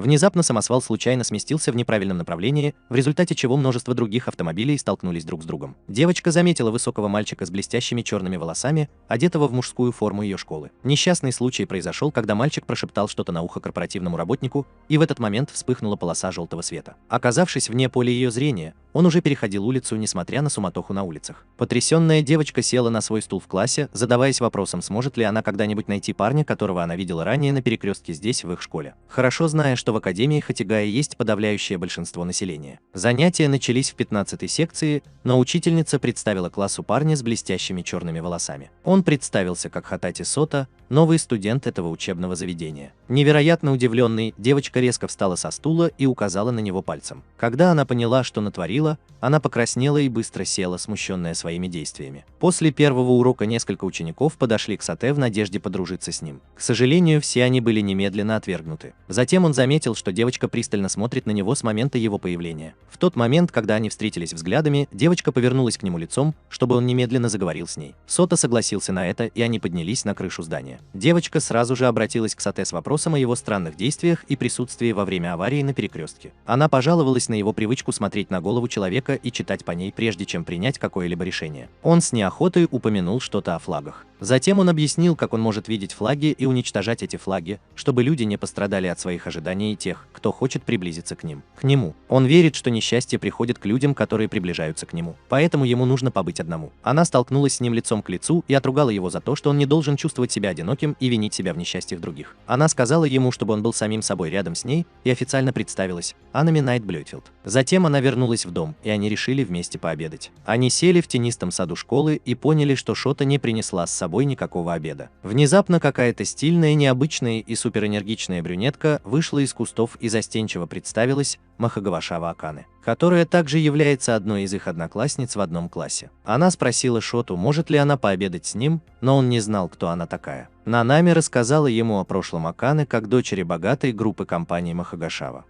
Внезапно самосвал случайно сместился в неправильном направлении, в результате чего множество других автомобилей столкнулись друг с другом. Девочка заметила высокого мальчика с блестящими черными волосами, одетого в мужскую форму ее школы. Несчастный случай произошел, когда мальчик прошептал что-то на ухо корпоративному работнику, и в этот момент вспыхнула полоса желтого света. Оказавшись вне поля ее зрения, он уже переходил улицу, несмотря на суматоху на улицах. Потрясенная девочка села на свой стул в классе, задаваясь вопросом, сможет ли она когда-нибудь найти парня, которого она видела ранее на перекрестке здесь, в их школе. Хорошо зная, что в Академии Хатигая есть подавляющее большинство населения. Занятия начались в 15-й секции, но учительница представила классу парня с блестящими черными волосами. Он представился как Хатати Сота, новый студент этого учебного заведения. Невероятно удивленный, девочка резко встала со стула и указала на него пальцем. Когда она поняла, что натворила, она покраснела и быстро села, смущенная своими действиями. После первого урока несколько учеников подошли к Соте в надежде подружиться с ним. К сожалению, все они были немедленно отвергнуты. Затем он заметил, что девочка пристально смотрит на него с момента его появления. В тот момент, когда они встретились взглядами, девочка повернулась к нему лицом, чтобы он немедленно заговорил с ней. Сота согласился на это, и они поднялись на крышу здания. Девочка сразу же обратилась к Соте с вопросом о его странных действиях и присутствии во время аварии на перекрестке. Она пожаловалась на его привычку смотреть на голову человека и читать по ней, прежде чем принять какое-либо решение. Он с неохотой упомянул что-то о флагах. Затем он объяснил, как он может видеть флаги и уничтожать эти флаги, чтобы люди не пострадали от своих ожиданий и тех, кто хочет приблизиться к нему. Он верит, что несчастье приходит к людям, которые приближаются к нему. Поэтому ему нужно побыть одному. Она столкнулась с ним лицом к лицу и отругала его за то, что он не должен чувствовать себя одиноким и винить себя в несчастьях других. Она сказала ему, чтобы он был самим собой рядом с ней, и официально представилась Анами Найт Блютфилд. Затем она вернулась в дом, и они решили вместе пообедать. Они сели в тенистом саду школы и поняли, что Шота не принесла с собой никакого обеда. Внезапно какая-то стильная, необычная и суперэнергичная брюнетка вышла из кустов и застенчиво представилась Махагавашава Акане, которая также является одной из их одноклассниц в одном классе. Она спросила Шоту, может ли она пообедать с ним, но он не знал, кто она такая. Нанами рассказала ему о прошлом Акане как дочери богатой группы компании Махагашава.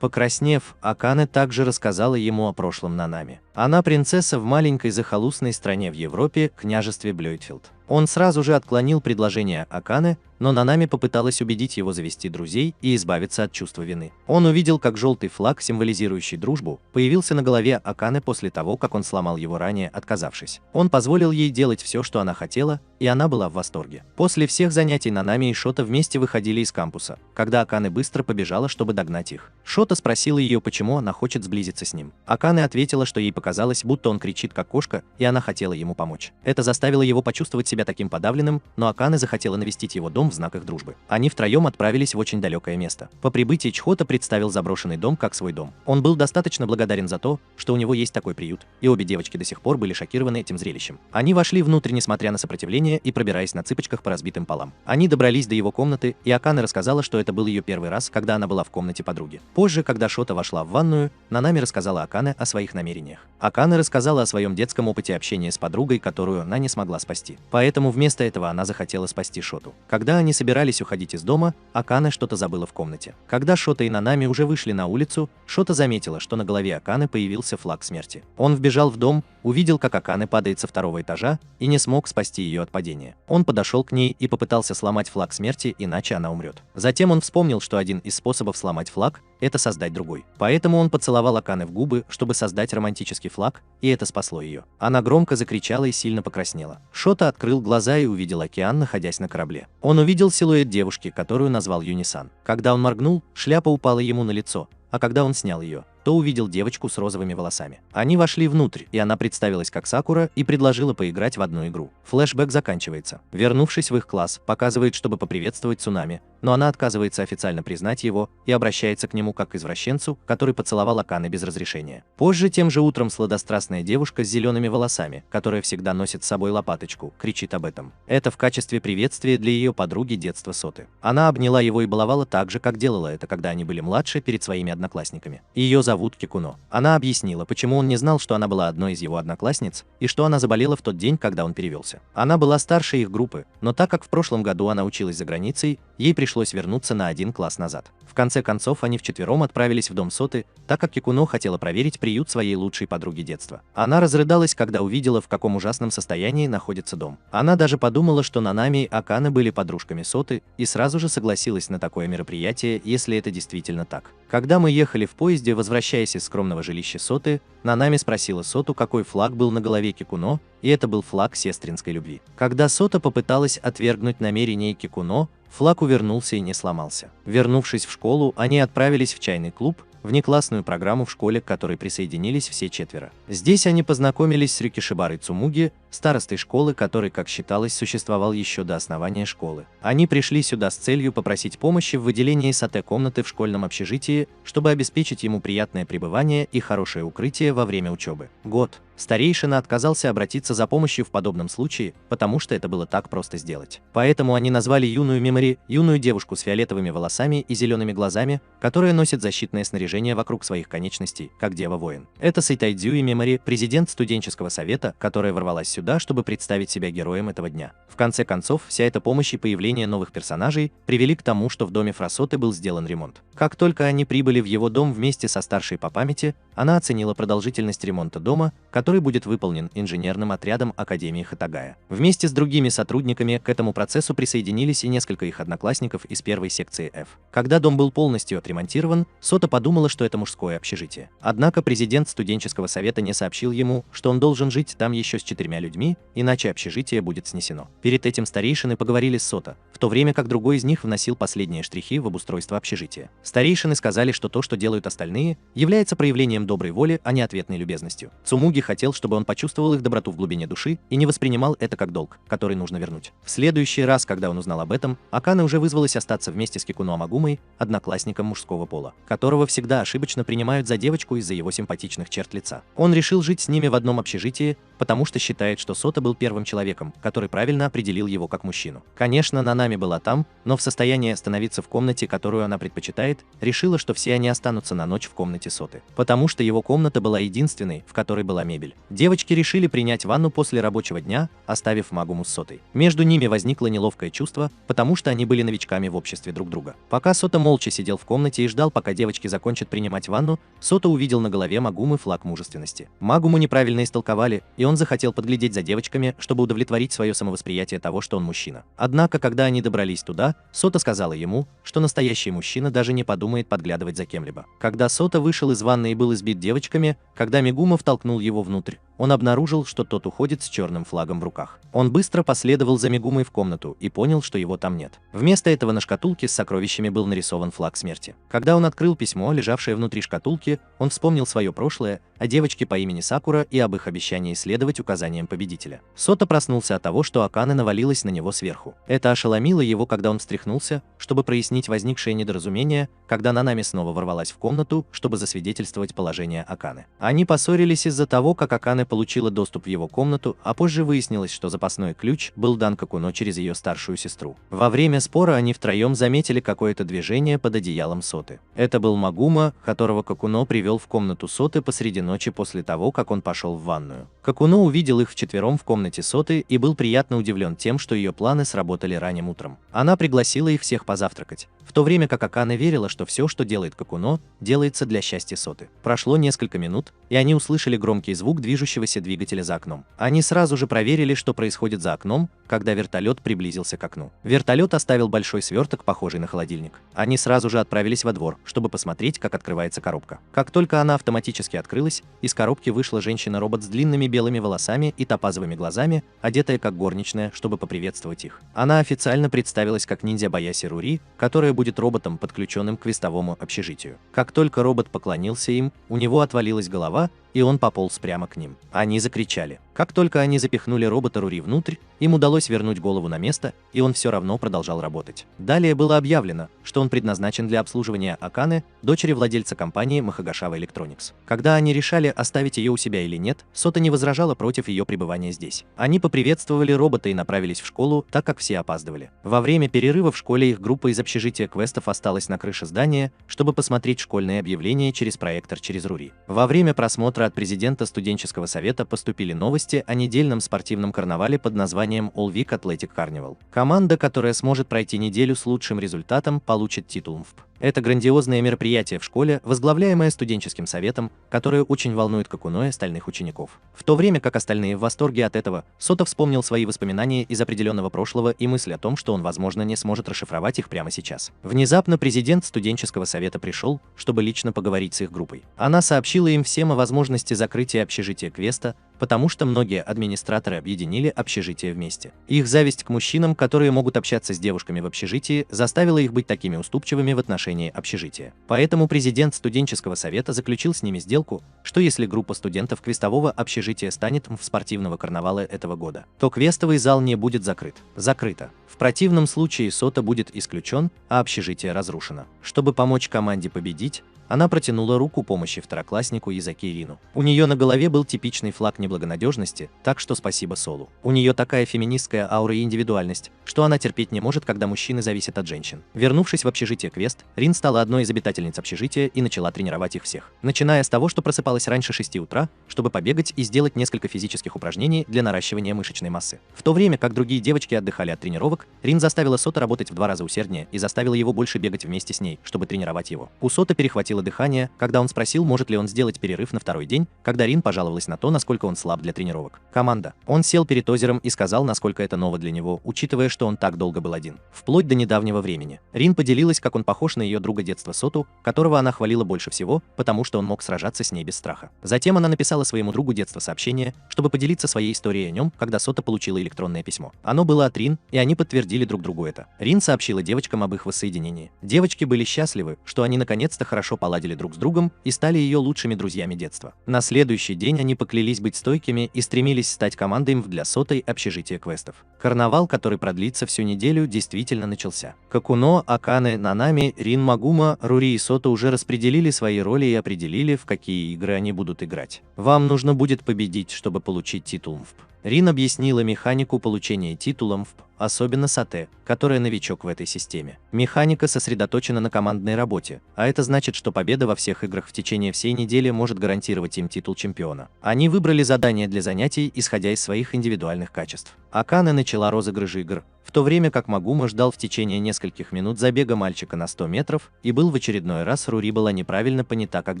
Покраснев, Акане также рассказала ему о прошлом Нанами. Она принцесса в маленькой захолустной стране в Европе, княжестве Блютфилд. Он сразу же отклонил предложение Акане, но Нанами попыталась убедить его завести друзей и избавиться от чувства вины. Он увидел, как желтый флаг, символизирующий дружбу, появился на голове Акане после того, как он сломал его ранее, отказавшись. Он позволил ей делать все, что она хотела, и она была в восторге. После всех занятий Нанами и Шота вместе выходили из кампуса, когда Акане быстро побежала, чтобы догнать их. Шота спросила ее, почему она хочет сблизиться с ним. Акане ответила, что ей показалось, будто он кричит как кошка, и она хотела ему помочь. Это заставило его почувствовать себя таким подавленным, но Акане захотела навестить его дом в знак их дружбы. Они втроем отправились в очень далекое место. По прибытии Чхота представил заброшенный дом как свой дом. Он был достаточно благодарен за то, что у него есть такой приют, и обе девочки до сих пор были шокированы этим зрелищем. Они вошли внутрь, несмотря на сопротивление, и пробираясь на цыпочках по разбитым полам. Они добрались до его комнаты, и Акане рассказала, что это был ее первый раз, когда она была в комнате подруги. Позже, когда Шота вошла в ванную, Нанами рассказала Акане о своих намерениях. Акане рассказала о своем детском опыте общения с подругой, которую она не смогла спасти. Поэтому вместо этого она захотела спасти Шоту. Когда они собирались уходить из дома, Акане что-то забыла в комнате. Когда Шота и Нанами уже вышли на улицу, Шота заметила, что на голове Акане появился флаг смерти. Он вбежал в дом, увидел, как Акане падает со второго этажа, и не смог спасти ее от падения. Он подошел к ней и попытался сломать флаг смерти, иначе она умрет. Затем он вспомнил, что один из способов сломать флаг – это создать другой. Поэтому он поцеловал Акане в губы, чтобы создать романтический флаг, и это спасло ее. Она громко закричала и сильно покраснела. Шота открыл глаза и увидел океан, находясь на корабле. Он увидел силуэт девушки, которую назвал Юнисан. Когда он моргнул, шляпа упала ему на лицо, а когда он снял ее, то увидел девочку с розовыми волосами. Они вошли внутрь, и она представилась как Сакура и предложила поиграть в одну игру. Флэшбэк заканчивается. Вернувшись в их класс, показывает, чтобы поприветствовать Цунами, но она отказывается официально признать его и обращается к нему как к извращенцу, который поцеловал Акане без разрешения. Позже тем же утром сладострастная девушка с зелеными волосами, которая всегда носит с собой лопаточку, кричит об этом. Это в качестве приветствия для ее подруги детства Соты. Она обняла его и баловала так же, как делала это, когда они были младше, перед своими одноклассниками. Ее зовут Кикуно. Она объяснила, почему он не знал, что она была одной из его одноклассниц, и что она заболела в тот день, когда он перевелся. Она была старше их группы, но так как в прошлом году она училась за границей, ей пришлось вернуться на один класс назад. В конце концов, они вчетвером отправились в дом Соты, так как Кикуно хотела проверить приют своей лучшей подруги детства. Она разрыдалась, когда увидела, в каком ужасном состоянии находится дом. Она даже подумала, что Нанами и Акане были подружками Соты, и сразу же согласилась на такое мероприятие, если это действительно так. Когда мы ехали в поезде, возвращаясь из скромного жилища Соты, Нанами спросила Соту, какой флаг был на голове Кикуно, и это был флаг сестринской любви. Когда Сота попыталась отвергнуть намерение Кикуно, флаг увернулся и не сломался. Вернувшись в школу, они отправились в чайный клуб, внеклассную программу в школе, к которой присоединились все четверо. Здесь они познакомились с Рюкишибарой Цумуги, старостой школы, который, как считалось, существовал еще до основания школы. Они пришли сюда с целью попросить помощи в выделении Сате комнаты в школьном общежитии, чтобы обеспечить ему приятное пребывание и хорошее укрытие во время учебы. Год. Старейшина отказался обратиться за помощью в подобном случае, потому что это было так просто сделать. Поэтому они назвали юную Мемори, юную девушку с фиолетовыми волосами и зелеными глазами, которая носит защитное снаряжение вокруг своих конечностей, как Дева-воин. Это Сайтайдзю Мемори, президент студенческого совета, которая ворвалась сюда, чтобы представить себя героем этого дня. В конце концов, вся эта помощь и появление новых персонажей привели к тому, что в доме Фрасоты был сделан ремонт. Как только они прибыли в его дом вместе со старшей по памяти, она оценила продолжительность ремонта дома, который будет выполнен инженерным отрядом Академии Хатагая. Вместе с другими сотрудниками к этому процессу присоединились и несколько их одноклассников из первой секции F. Когда дом был полностью отремонтирован, Сота подумала, что это мужское общежитие. Однако президент студенческого совета не сообщил ему, что он должен жить там еще с 4 людьми, иначе общежитие будет снесено. Перед этим старейшины поговорили с Сота, в то время как другой из них вносил последние штрихи в обустройство общежития. Старейшины сказали, что то, что делают остальные, является проявлением доброй воли, а не ответной любезностью. Цумуги хотел, чтобы он почувствовал их доброту в глубине души и не воспринимал это как долг, который нужно вернуть. В следующий раз, когда он узнал об этом, Акане уже вызвалась остаться вместе с Кикуно Амагумой, одноклассником мужского пола, которого всегда ошибочно принимают за девочку из-за его симпатичных черт лица. Он решил жить с ними в одном общежитии, потому что считает, что Сота был первым человеком, который правильно определил его как мужчину. Конечно, Нанами была там, но в состоянии остановиться в комнате, которую она предпочитает, решила, что все они останутся на ночь в комнате Соты, потому что его комната была единственной, в которой была мебель. Девочки решили принять ванну после рабочего дня, оставив Магуму с Сотой. Между ними возникло неловкое чувство, потому что они были новичками в обществе друг друга. Пока Сота молча сидел в комнате и ждал, пока девочки закончат принимать ванну, Сота увидел на голове Магумы флаг мужественности. Магуму неправильно истолковали, и он захотел подглядеть за девочками, чтобы удовлетворить свое самовосприятие того, что он мужчина. Однако, когда они добрались туда, Сота сказала ему, что настоящий мужчина даже не подумает подглядывать за кем-либо. Когда Сота вышел из ванны и был избит девочками, когда Мегума втолкнул его внутрь, он обнаружил, что тот уходит с черным флагом в руках. Он быстро последовал за Мегумой в комнату и понял, что его там нет. Вместо этого на шкатулке с сокровищами был нарисован флаг смерти. Когда он открыл письмо, лежавшее внутри шкатулки, он вспомнил свое прошлое, о девочке по имени Сакура и об их обещании следовать указаниям победителя. Сота проснулся от того, что Акане навалилась на него сверху. Это ошеломило его, когда он встряхнулся, чтобы прояснить возникшее недоразумение, когда Нанами снова ворвалась в комнату, чтобы засвидетельствовать положение Акане. Они поссорились из-за того, как Акане получила доступ в его комнату, а позже выяснилось, что запасной ключ был дан Кикуно через ее старшую сестру. Во время спора они втроем заметили какое-то движение под одеялом Соты. Это был Магума, которого Кикуно привел в комнату Соты посреди ночи после того, как он пошел в ванную. Кикуно увидел их вчетвером в комнате Соты и был приятно удивлен тем, что ее планы сработали ранним утром. Она пригласила их всех позавтракать, в то время как Акане верила, что все, что делает Кикуно, делается для счастья Соты. Прошло несколько минут, и они услышали громкий звук движущегося двигателя за окном. Они сразу же проверили, что происходит за окном, когда вертолет приблизился к окну. Вертолет оставил большой сверток, похожий на холодильник. Они сразу же отправились во двор, чтобы посмотреть, как открывается коробка. Как только она автоматически открылась, из коробки вышла женщина-робот с длинными белыми волосами и топазовыми глазами, одетая как горничная, чтобы поприветствовать их. Она официально представилась как ниндзя Баяси Рури, которая будет роботом, подключенным к квестовому общежитию. Как только робот поклонился им, у него отвалилась голова, и он пополз прямо к ним. Они закричали. Как только они запихнули робота Рури внутрь, им удалось вернуть голову на место, и он все равно продолжал работать. Далее было объявлено, что он предназначен для обслуживания Аканы, дочери владельца компании Махагашава Electronics. Когда они решали, оставить ее у себя или нет, Сота не возражала против ее пребывания здесь. Они поприветствовали робота и направились в школу, так как все опаздывали. Во время перерыва в школе их группа из общежития квестов осталась на крыше здания, чтобы посмотреть школьные объявления через проектор через Рури. Во время просмотра от президента студенческого совета поступили новости о недельном спортивном карнавале под названием All Week Athletic Carnival. Команда, которая сможет пройти неделю с лучшим результатом, получит титул МВП. Это грандиозное мероприятие в школе, возглавляемое студенческим советом, которое очень волнует Какуно и остальных учеников. В то время как остальные в восторге от этого, Сота вспомнил свои воспоминания из определенного прошлого и мысль о том, что он, возможно, не сможет расшифровать их прямо сейчас. Внезапно президент студенческого совета пришел, чтобы лично поговорить с их группой. Она сообщила им всем о возможности закрытия общежития Квеста, потому что многие администраторы объединили общежитие вместе. Их зависть к мужчинам, которые могут общаться с девушками в общежитии, заставила их быть такими уступчивыми в отношении общежития. Поэтому президент студенческого совета заключил с ними сделку, что если группа студентов квестового общежития станет в спортивного карнавала этого года, то квестовый зал не будет закрыт. Закрыто. В противном случае Сота будет исключен, а общежитие разрушено. Чтобы помочь команде победить, она протянула руку помощи второкласснику Язаки Рину. У нее на голове был типичный флаг неблагонадежности, так что спасибо Солу. У нее такая феминистская аура и индивидуальность, что она терпеть не может, когда мужчины зависят от женщин. Вернувшись в общежитие Квест, Рин стала одной из обитательниц общежития и начала тренировать их всех. Начиная с того, что просыпалась раньше 6 утра, чтобы побегать и сделать несколько физических упражнений для наращивания мышечной массы. В то время как другие девочки отдыхали от тренировок, Рин заставила Сота работать в 2 раза усерднее и заставила его больше бегать вместе с ней, чтобы тренировать его. У Сота перехватило дыхание, когда он спросил, может ли он сделать перерыв на второй день, когда Рин пожаловалась на то, насколько он слаб для тренировок. Команда. Он сел перед озером и сказал, насколько это ново для него, учитывая, что он так долго был один. Вплоть до недавнего времени. Рин поделилась, как он похож на ее друга детства Соту, которого она хвалила больше всего, потому что он мог сражаться с ней без страха. Затем она написала своему другу детства сообщение, чтобы поделиться своей историей о нем, когда Сота получила электронное письмо. Оно было от Рин, и они подтвердили друг другу это. Рин сообщила девочкам об их воссоединении. Девочки были счастливы, что они наконец-то хорошо поладили друг с другом и стали ее лучшими друзьями детства. На следующий день они поклялись быть стойкими и стремились стать командой МВ для Сотой общежития квестов. Карнавал, который продлится всю неделю, действительно начался. Какуно, Акане, Нанами, Рин Магума, Рури и Сота уже распределили свои роли и определили, в какие игры они будут играть. Вам нужно будет победить, чтобы получить титул МВП. Рин объяснила механику получения титула МВП, особенно Сате, которая новичок в этой системе. Механика сосредоточена на командной работе, а это значит, что победа во всех играх в течение всей недели может гарантировать им титул чемпиона. Они выбрали задания для занятий, исходя из своих индивидуальных качеств. Акане начала розыгрыш игр, в то время как Магума ждал в течение нескольких минут забега мальчика на 100 метров, и был в очередной раз Рури была неправильно понята как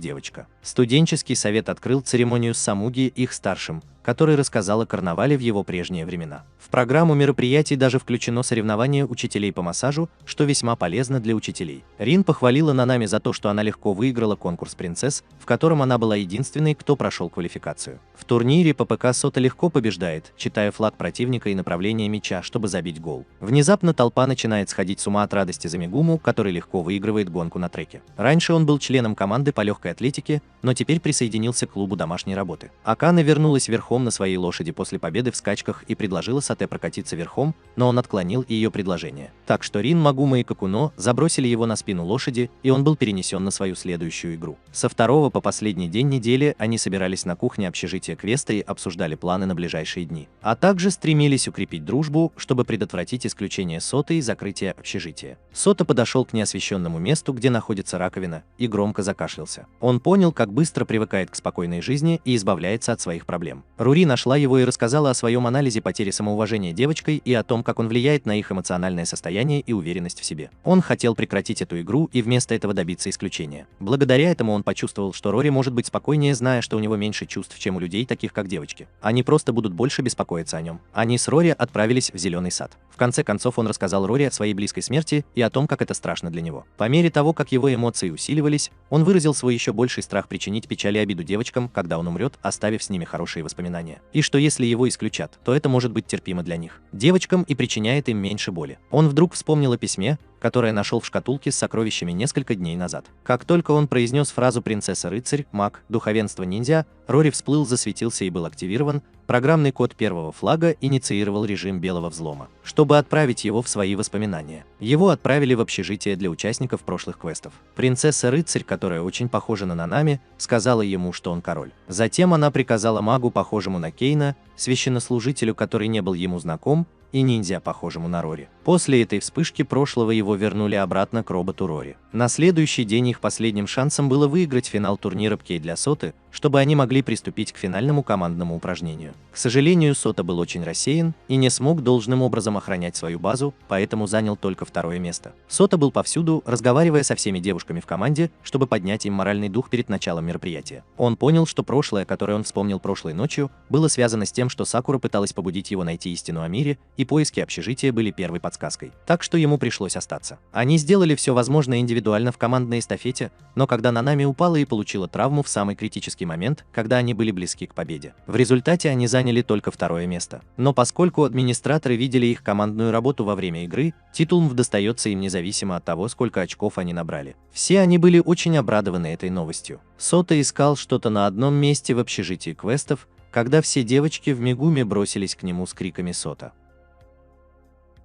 девочка. Студенческий совет открыл церемонию с Самуги, их старшим, который рассказал о карнавале в его прежние времена. В программу мероприятий даже включено соревнование учителей по массажу, что весьма полезно для учителей. Рин похвалила Нанами за то, что она легко выиграла конкурс принцесс, в котором она была единственной, кто прошел квалификацию. В турнире по ПК Сота легко побеждает, читая флаг противника и направление мяча, чтобы забить гол. Внезапно толпа начинает сходить с ума от радости за Мегуму, который легко выигрывает гонку на треке. Раньше он был членом команды по легкой атлетике, но теперь присоединился к клубу домашней работы. Акане вернулась верхом на своей лошади после победы в скачках и предложила Сате прокатиться верхом, но он отклонил ее предложение. Так что Рин, Магума и Какуно забросили его на спину лошади, и он был перенесен на свою следующую игру. Со 2 по последний день недели они собирались на кухне общежития Квеста и обсуждали планы на ближайшие дни, а также стремились укрепить дружбу, чтобы предотвратить исключение Соты и закрытие общежития. Сота подошел к неосвещенному месту, где находится раковина, и громко закашлялся. Он понял, как быстро привыкает к спокойной жизни и избавляется от своих проблем. Рури нашла его и рассказала о своем анализе потери самоуважения девочкой и о том, как он влияет на их эмоциональное состояние и уверенность в себе. Он хотел прекратить эту игру и вместо этого добиться исключения. Благодаря этому он почувствовал, что Рори может быть спокойнее, зная, что у него меньше чувств, чем у людей, таких как девочки. Они просто будут больше беспокоиться о нем. Они с Рори отправились в Зеленый сад. В конце концов он рассказал Рори о своей близкой смерти и о том, как это страшно для него. По мере того, как его эмоции усиливались, он выразил свой еще больший страх причинить печаль и обиду девочкам, когда он умрет, оставив с ними хорошие воспоминания. И что если его исключат, то это может быть терпимо для них, девочкам, и причиняет им меньше боли. Он вдруг вспомнил о письме, которое нашел в шкатулке с сокровищами несколько дней назад. Как только он произнес фразу «принцесса-рыцарь», «маг», «духовенство ниндзя», Рори всплыл, засветился и был активирован. Программный код первого флага инициировал режим белого взлома, чтобы отправить его в свои воспоминания. Его отправили в общежитие для участников прошлых квестов. Принцесса-рыцарь, которая очень похожа на Нанами, сказала ему, что он король. Затем она приказала магу, похожему на Кейна, священнослужителю, который не был ему знаком, и ниндзя, похожему на Рори. После этой вспышки прошлого его вернули обратно к роботу Рори. На следующий день их последним шансом было выиграть финал турнира ПК для Соты, чтобы они могли приступить к финальному командному упражнению. К сожалению, Сота был очень рассеян и не смог должным образом охранять свою базу, поэтому занял только второе место. Сота был повсюду, разговаривая со всеми девушками в команде, чтобы поднять им моральный дух перед началом мероприятия. Он понял, что прошлое, которое он вспомнил прошлой ночью, было связано с тем, что Сакура пыталась побудить его найти истину о мире, и поиски общежития были первой подсказкой. Так что ему пришлось остаться. Они сделали все возможное индивидуально в командной эстафете, но когда Нанами упала и получила травму в самый критический момент, когда они были близки к победе. В результате они заняли только второе место. Но поскольку администраторы видели их командную работу во время игры, титул достается им независимо от того, сколько очков они набрали. Все они были очень обрадованы этой новостью. Сота искал что-то на одном месте в общежитии квестов, когда все девочки в Мегуме бросились к нему с криками «Сота!».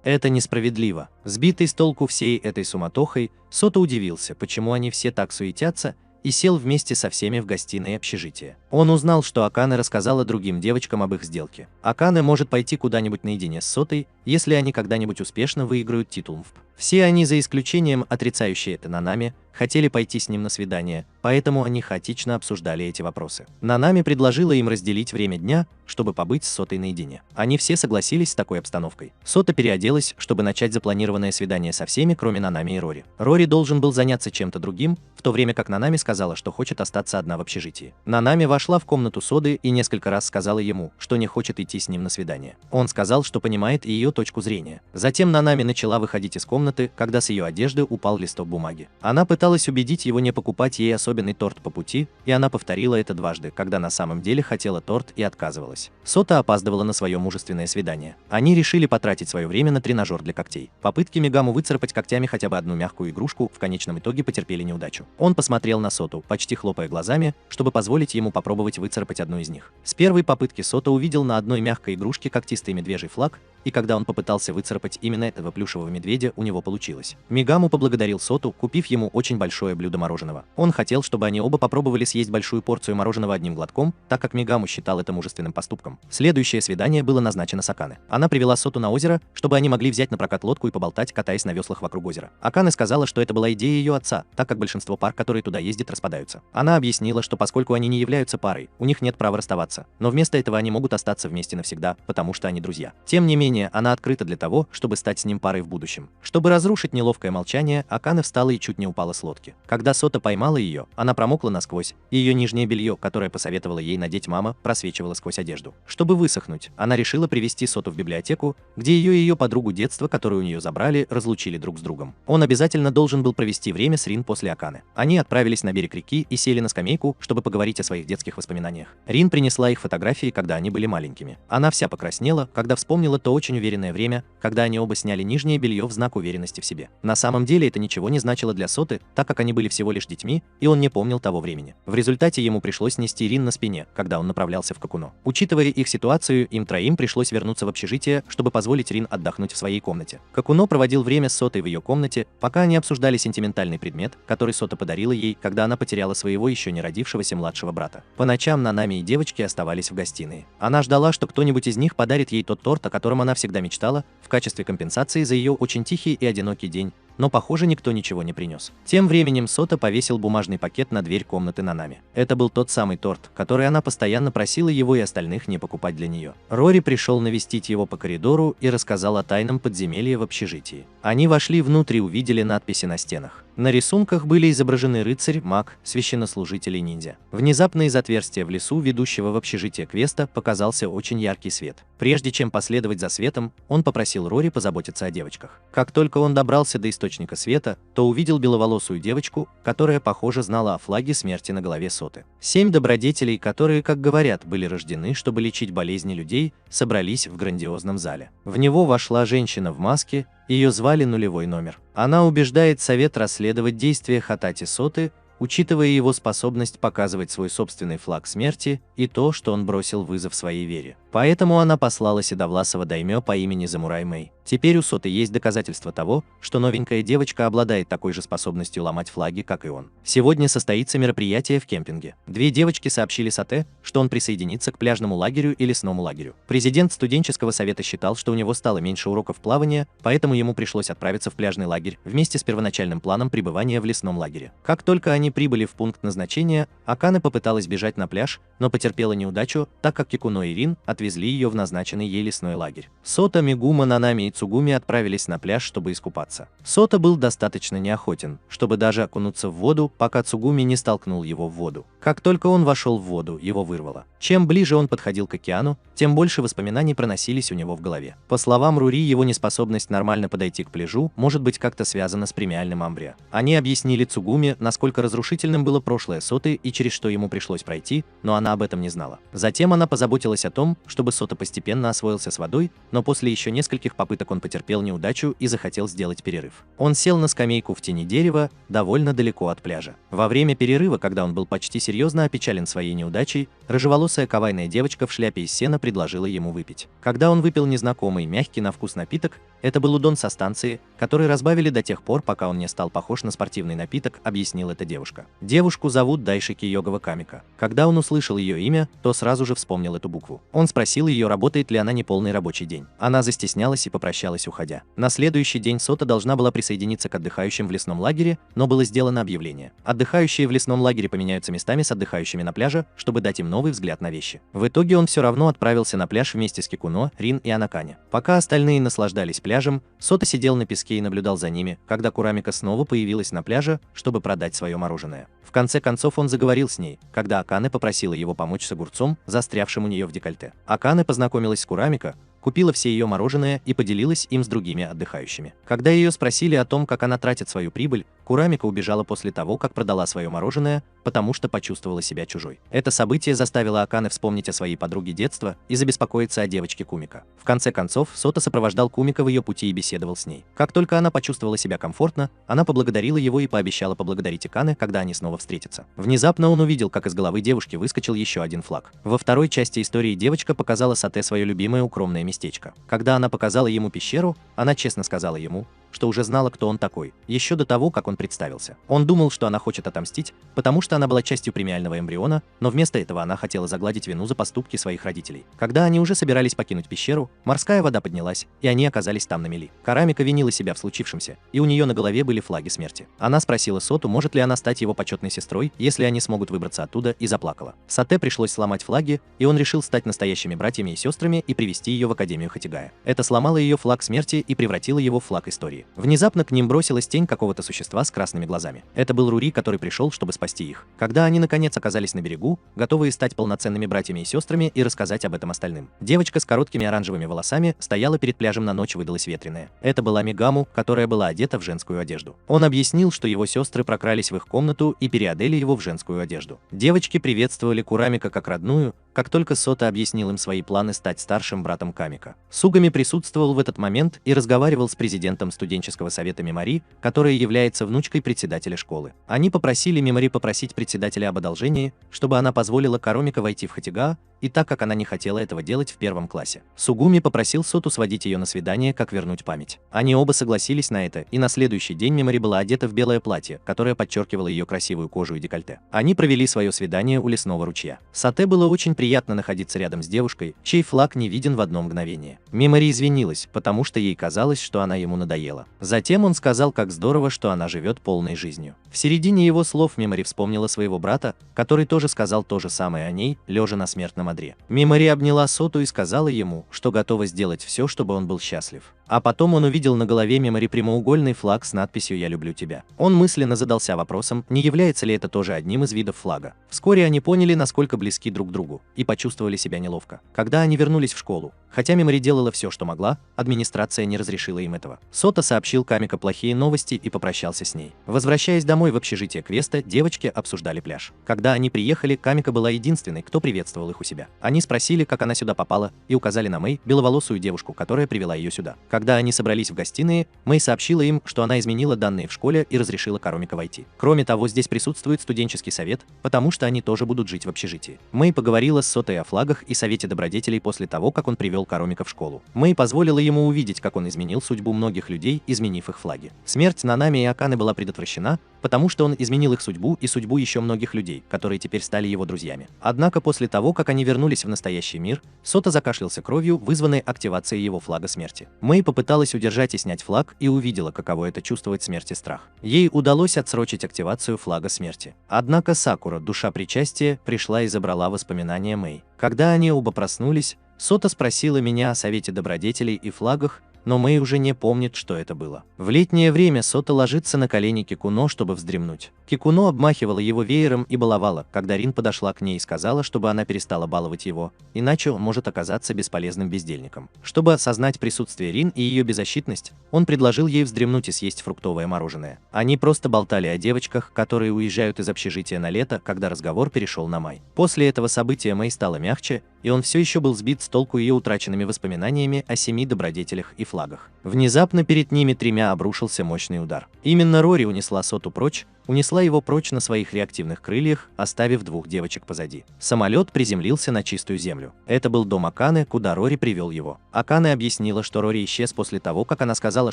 Это несправедливо. Сбитый с толку всей этой суматохой, Сота удивился, почему они все так суетятся, и сел вместе со всеми в гостиной общежития. Он узнал, что Акане рассказала другим девочкам об их сделке. Акане может пойти куда-нибудь наедине с Сотой, если они когда-нибудь успешно выиграют титул МФП. Все они, за исключением отрицающей это Нанами, хотели пойти с ним на свидание, поэтому они хаотично обсуждали эти вопросы. Нанами предложила им разделить время дня, чтобы побыть с Сотой наедине. Они все согласились с такой обстановкой. Сота переоделась, чтобы начать запланированное свидание со всеми, кроме Нанами и Рори. Рори должен был заняться чем-то другим, в то время как Нанами сказала, что хочет остаться одна в общежитии. Нанами вошла в комнату Соды и несколько раз сказала ему, что не хочет идти с ним на свидание. Он сказал, что понимает ее точку зрения. Затем Нанами начала выходить из комнаты, когда с ее одежды упал листок бумаги. Она пыталась убедить его не покупать ей особенный торт по пути, и она повторила это дважды, когда на самом деле хотела торт и отказывалась. Сота опаздывала на свое мужественное свидание. Они решили потратить свое время на тренажер для когтей. Попытки Мегаму выцарапать когтями хотя бы одну мягкую игрушку в конечном итоге потерпели неудачу. Он посмотрел на Соту, почти хлопая глазами, чтобы позволить ему попробовать выцарапать одну из них. С первой попытки Сота увидел на одной мягкой игрушке когтистый медвежий флаг, и когда он попытался выцарапать именно этого плюшевого медведя, у него получилось. Мегаму поблагодарил Соту, купив ему очень большое блюдо мороженого. Он хотел, чтобы они оба попробовали съесть большую порцию мороженого одним глотком, так как Мегаму считал это мужественным поступком. Следующее свидание было назначено с Акане. Она привела Соту на озеро, чтобы они могли взять на прокат лодку и поболтать, катаясь на веслах вокруг озера. Акане сказала, что это была идея ее отца, так как большинство пар, которые туда ездят, распадаются. Она объяснила, что поскольку они не являются парой, у них нет права расставаться, но вместо этого они могут остаться вместе навсегда, потому что они друзья. Тем не менее, она открыта для того, чтобы стать с ним парой в будущем. Чтобы разрушить неловкое молчание, Акане встала и чуть не упала с лодки. Когда Сота поймала ее, она промокла насквозь, и ее нижнее белье, которое посоветовала ей надеть мама, просвечивало сквозь одежду. Чтобы высохнуть, она решила привести Соту в библиотеку, где ее подругу детства, которую у нее забрали, разлучили друг с другом. Он обязательно должен был провести время с Рин после Акане. Они отправились на берег реки и сели на скамейку, чтобы поговорить о своих детских воспоминаниях. Рин принесла их фотографии, когда они были маленькими. Она вся покраснела, когда вспомнила то очень уверенное время, когда они оба сняли нижнее белье в знак уверенности в себе. На самом деле это ничего не значило для Соты, так как они были всего лишь детьми, и он не помнил того времени. В результате ему пришлось нести Рин на спине, когда он направлялся в Какуно. Учитывая их ситуацию, им троим пришлось вернуться в общежитие, чтобы позволить Рин отдохнуть в своей комнате. Какуно проводил время с Сотой в ее комнате, пока они обсуждали сентиментальный предмет, который Сота подарила ей, когда она потеряла своего еще не родившегося младшего брата. По ночам Нанами и девочки оставались в гостиной. Она ждала, что кто-нибудь из них подарит ей тот торт, о котором она всегда мечтала, в качестве компенсации за ее очень тихий и одинокий день, но, похоже, никто ничего не принес. Тем временем Сота повесил бумажный пакет на дверь комнаты Нанами. Это был тот самый торт, который она постоянно просила его и остальных не покупать для нее. Рори пришел навестить его по коридору и рассказал о тайном подземелье в общежитии. Они вошли внутрь и увидели надписи на стенах. На рисунках были изображены рыцарь, маг, священнослужитель и ниндзя. Внезапно из отверстия в лесу, ведущего в общежитие квеста, показался очень яркий свет. Прежде чем последовать за светом, он попросил Рори позаботиться о девочках. Как только он добрался до источника источника света, то увидел беловолосую девочку, которая, похоже, знала о флаге смерти на голове Соты. 7 добродетелей, которые, как говорят, были рождены, чтобы лечить болезни людей, собрались в грандиозном зале. В него вошла женщина в маске, ее звали Нулевой номер. Она убеждает совет расследовать действия Хатати Соты, учитывая его способность показывать свой собственный флаг смерти и то, что он бросил вызов своей вере. Поэтому она послала седовласого даймё по имени Замурай Мэй. Теперь у Соты есть доказательства того, что новенькая девочка обладает такой же способностью ломать флаги, как и он. Сегодня состоится мероприятие в кемпинге. 2 девочки сообщили Соте, что он присоединится к пляжному лагерю и лесному лагерю. Президент студенческого совета считал, что у него стало меньше уроков плавания, поэтому ему пришлось отправиться в пляжный лагерь вместе с первоначальным планом пребывания в лесном лагере. Как только они прибыли в пункт назначения, Акане попыталась бежать на пляж, но потерпела неудачу, так как Кикуно и Рин отвезли ее в назначенный ей лесной лагерь. Сота, Мигума, Нанами и Цугуми отправились на пляж, чтобы искупаться. Сота был достаточно неохотен, чтобы даже окунуться в воду, пока Цугуми не столкнул его в воду. Как только он вошел в воду, его вырвало. Чем ближе он подходил к океану, тем больше воспоминаний проносились у него в голове. По словам Рури, его неспособность нормально подойти к пляжу может быть как-то связана с премиальным амбре. Они объяснили Цугуми, насколько разрушительным было прошлое Соты и через что ему пришлось пройти, но она об этом не знала. Затем она позаботилась о том, чтобы Сота постепенно освоился с водой, но после еще нескольких попыток он потерпел неудачу и захотел сделать перерыв. Он сел на скамейку в тени дерева, довольно далеко от пляжа. Во время перерыва, когда он был почти серьезно опечален своей неудачей, рыжеволосая кавайная девочка в шляпе из сена предложила ему выпить. Когда он выпил незнакомый, мягкий на вкус напиток, это был удон со станции, который разбавили до тех пор, пока он не стал похож на спортивный напиток, объяснила эта девушка. Девушку зовут Дайшики Йогова Камика. Когда он услышал ее имя, то сразу же вспомнил эту букву. Он спросил ее, работает ли она неполный рабочий день. Она застеснялась и попрощалась, уходя. На следующий день Сота должна была присоединиться к отдыхающим в лесном лагере, но было сделано объявление. Отдыхающие в лесном лагере поменяются местами с отдыхающими на пляже, чтобы дать им новый взгляд на вещи. В итоге он все равно отправился на пляж вместе с Кикуно, Рин и Анакане. Пока остальные наслаждались пляжем, Сота сидел на песке и наблюдал за ними, когда Курамика снова появилась на пляже, чтобы продать свое мороженое. В конце концов он заговорил с ней, когда Акане попросила его помочь с огурцом, застрявшим у нее в декольте. Акане познакомилась с Курамика, купила все ее мороженое и поделилась им с другими отдыхающими. Когда ее спросили о том, как она тратит свою прибыль, Курамика убежала после того, как продала свое мороженое, потому что почувствовала себя чужой. Это событие заставило Акане вспомнить о своей подруге детства и забеспокоиться о девочке Кумика. В конце концов, Сота сопровождал Кумика в ее пути и беседовал с ней. Как только она почувствовала себя комфортно, она поблагодарила его и пообещала поблагодарить Акане, когда они снова встретятся. Внезапно он увидел, как из головы девушки выскочил еще один флаг. Во второй части истории девочка показала Соте свое любимое укромное местечко. Когда она показала ему пещеру, она честно сказала ему, что уже знала, кто он такой, еще до того, как он представился. Он думал, что она хочет отомстить, потому что она была частью премиального эмбриона, но вместо этого она хотела загладить вину за поступки своих родителей. Когда они уже собирались покинуть пещеру, морская вода поднялась, и они оказались там на мели. Курамика винила себя в случившемся, и у нее на голове были флаги смерти. Она спросила Соту, может ли она стать его почетной сестрой, если они смогут выбраться оттуда, и заплакала. Соте пришлось сломать флаги, и он решил стать настоящими братьями и сестрами и привести ее в Академию Хатигая. Это сломало ее флаг смерти и превратило его в флаг истории. Внезапно к ним бросилась тень какого-то существа с красными глазами. Это был Рури, который пришел, чтобы спасти их. Когда они наконец оказались на берегу, готовые стать полноценными братьями и сестрами и рассказать об этом остальным. Девочка с короткими оранжевыми волосами стояла перед пляжем, на ночь выдалась ветреная. Это была Мигаму, которая была одета в женскую одежду. Он объяснил, что его сестры прокрались в их комнату и переодели его в женскую одежду. Девочки приветствовали Курамика как родную, как только Сота объяснил им свои планы стать старшим братом Камика. Сугами присутствовал в этот момент и разговаривал с президентом студенческого совета Мимори, которая является внучкой председателя школы. Они попросили Мимори попросить председателя об одолжении, чтобы она позволила Курамика войти в Хатигаа, и так как она не хотела этого делать в первом классе. Сугуми попросил Соту сводить ее на свидание, как вернуть память. Они оба согласились на это, и на следующий день Мимори была одета в белое платье, которое подчеркивало ее красивую кожу и декольте. Они провели свое свидание у лесного ручья. Соте было очень приятно находиться рядом с девушкой, чей флаг не виден в одно мгновение. Мимори извинилась, потому что ей казалось, что она ему надоела. Затем он сказал, как здорово, что она живет полной жизнью. В середине его слов Мимори вспомнила своего брата, который тоже сказал то же самое о ней, лежа на смертном одре. Мимори обняла Соту и сказала ему, что готова сделать все, чтобы он был счастлив. А потом он увидел на голове Мимори прямоугольный флаг с надписью «Я люблю тебя». Он мысленно задался вопросом, не является ли это тоже одним из видов флага. Вскоре они поняли, насколько близки друг к другу, и почувствовали себя неловко. Когда они вернулись в школу, Хотя Мемори делала все, что могла, администрация не разрешила им этого. Сота сообщил Камико плохие новости и попрощался с ней. Возвращаясь домой в общежитие Квеста, девочки обсуждали пляж. Когда они приехали, Камико была единственной, кто приветствовал их у себя. Они спросили, как она сюда попала, и указали на Мэй, беловолосую девушку, которая привела ее сюда. Когда они собрались в гостиные, Мэй сообщила им, что она изменила данные в школе и разрешила Карумико войти. Кроме того, здесь присутствует студенческий совет, потому что они тоже будут жить в общежитии. Мэй поговорила с Сотой о флагах и совете добродетелей после того, как он привел Карумико в школу. Мэй позволила ему увидеть, как он изменил судьбу многих людей, изменив их флаги. Смерть Нанами и Аканы была предотвращена, потому что он изменил их судьбу и судьбу еще многих людей, которые теперь стали его друзьями. Однако после того, как они вернулись в настоящий мир, Сота закашлялся кровью, вызванной активацией его флага смерти. Мэй попыталась удержать и снять флаг и увидела, каково это чувствовать смерть и страх. Ей удалось отсрочить активацию флага смерти. Однако Сакура, душа причастия, пришла и забрала воспоминания Мэй. Когда они оба проснулись, Сота спросила меня о совете добродетелей и флагах, но Мэй уже не помнит, что это было. В летнее время Сота ложится на колени Кикуно, чтобы вздремнуть. Кикуно обмахивала его веером и баловала, когда Рин подошла к ней и сказала, чтобы она перестала баловать его, иначе он может оказаться бесполезным бездельником. Чтобы осознать присутствие Рин и ее беззащитность, он предложил ей вздремнуть и съесть фруктовое мороженое. Они просто болтали о девочках, которые уезжают из общежития на лето, когда разговор перешел на май. После этого события Мэй стала мягче, и он все еще был сбит с толку ее утраченными воспоминаниями о 7 добродетелях и флагах. Внезапно перед ними тремя обрушился мощный удар. Именно Рори унесла Соту прочь, унесла его прочь на своих реактивных крыльях, оставив двух девочек позади. Самолет приземлился на чистую землю. Это был дом Аканы, куда Рори привел его. Акане объяснила, что Рори исчез после того, как она сказала,